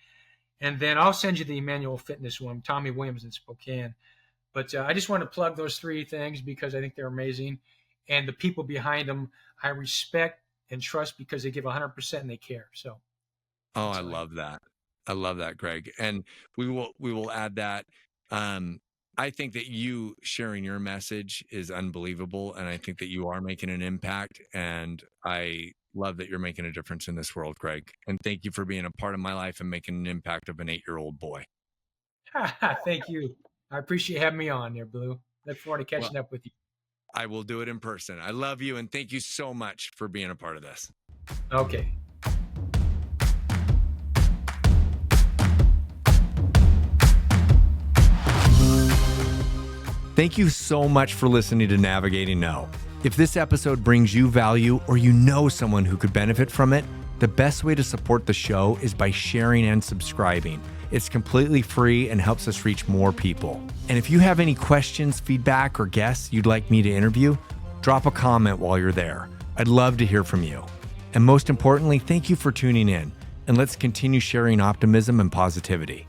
And then I'll send you the Manual Fitness one, Tommy Williams in Spokane. But I just want to plug those 3 things because I think they're amazing. And the people behind them, I respect and trust because they give 100% and they care. So. Oh, I love that. I love that, Greg. And we will add that. I think that you sharing your message is unbelievable. And I think that you are making an impact. And I love that you're making a difference in this world, Greg. And thank you for being a part of my life and making an impact of an 8-year-old boy. Thank you. I appreciate having me on there, Blue. Look forward to catching up with you. I will do it in person. I love you. And thank you so much for being a part of this. Okay. Thank you so much for listening to Navigating No. If this episode brings you value or you know someone who could benefit from it, the best way to support the show is by sharing and subscribing. It's completely free and helps us reach more people. And if you have any questions, feedback, or guests you'd like me to interview, drop a comment while you're there. I'd love to hear from you. And most importantly, thank you for tuning in. And let's continue sharing optimism and positivity.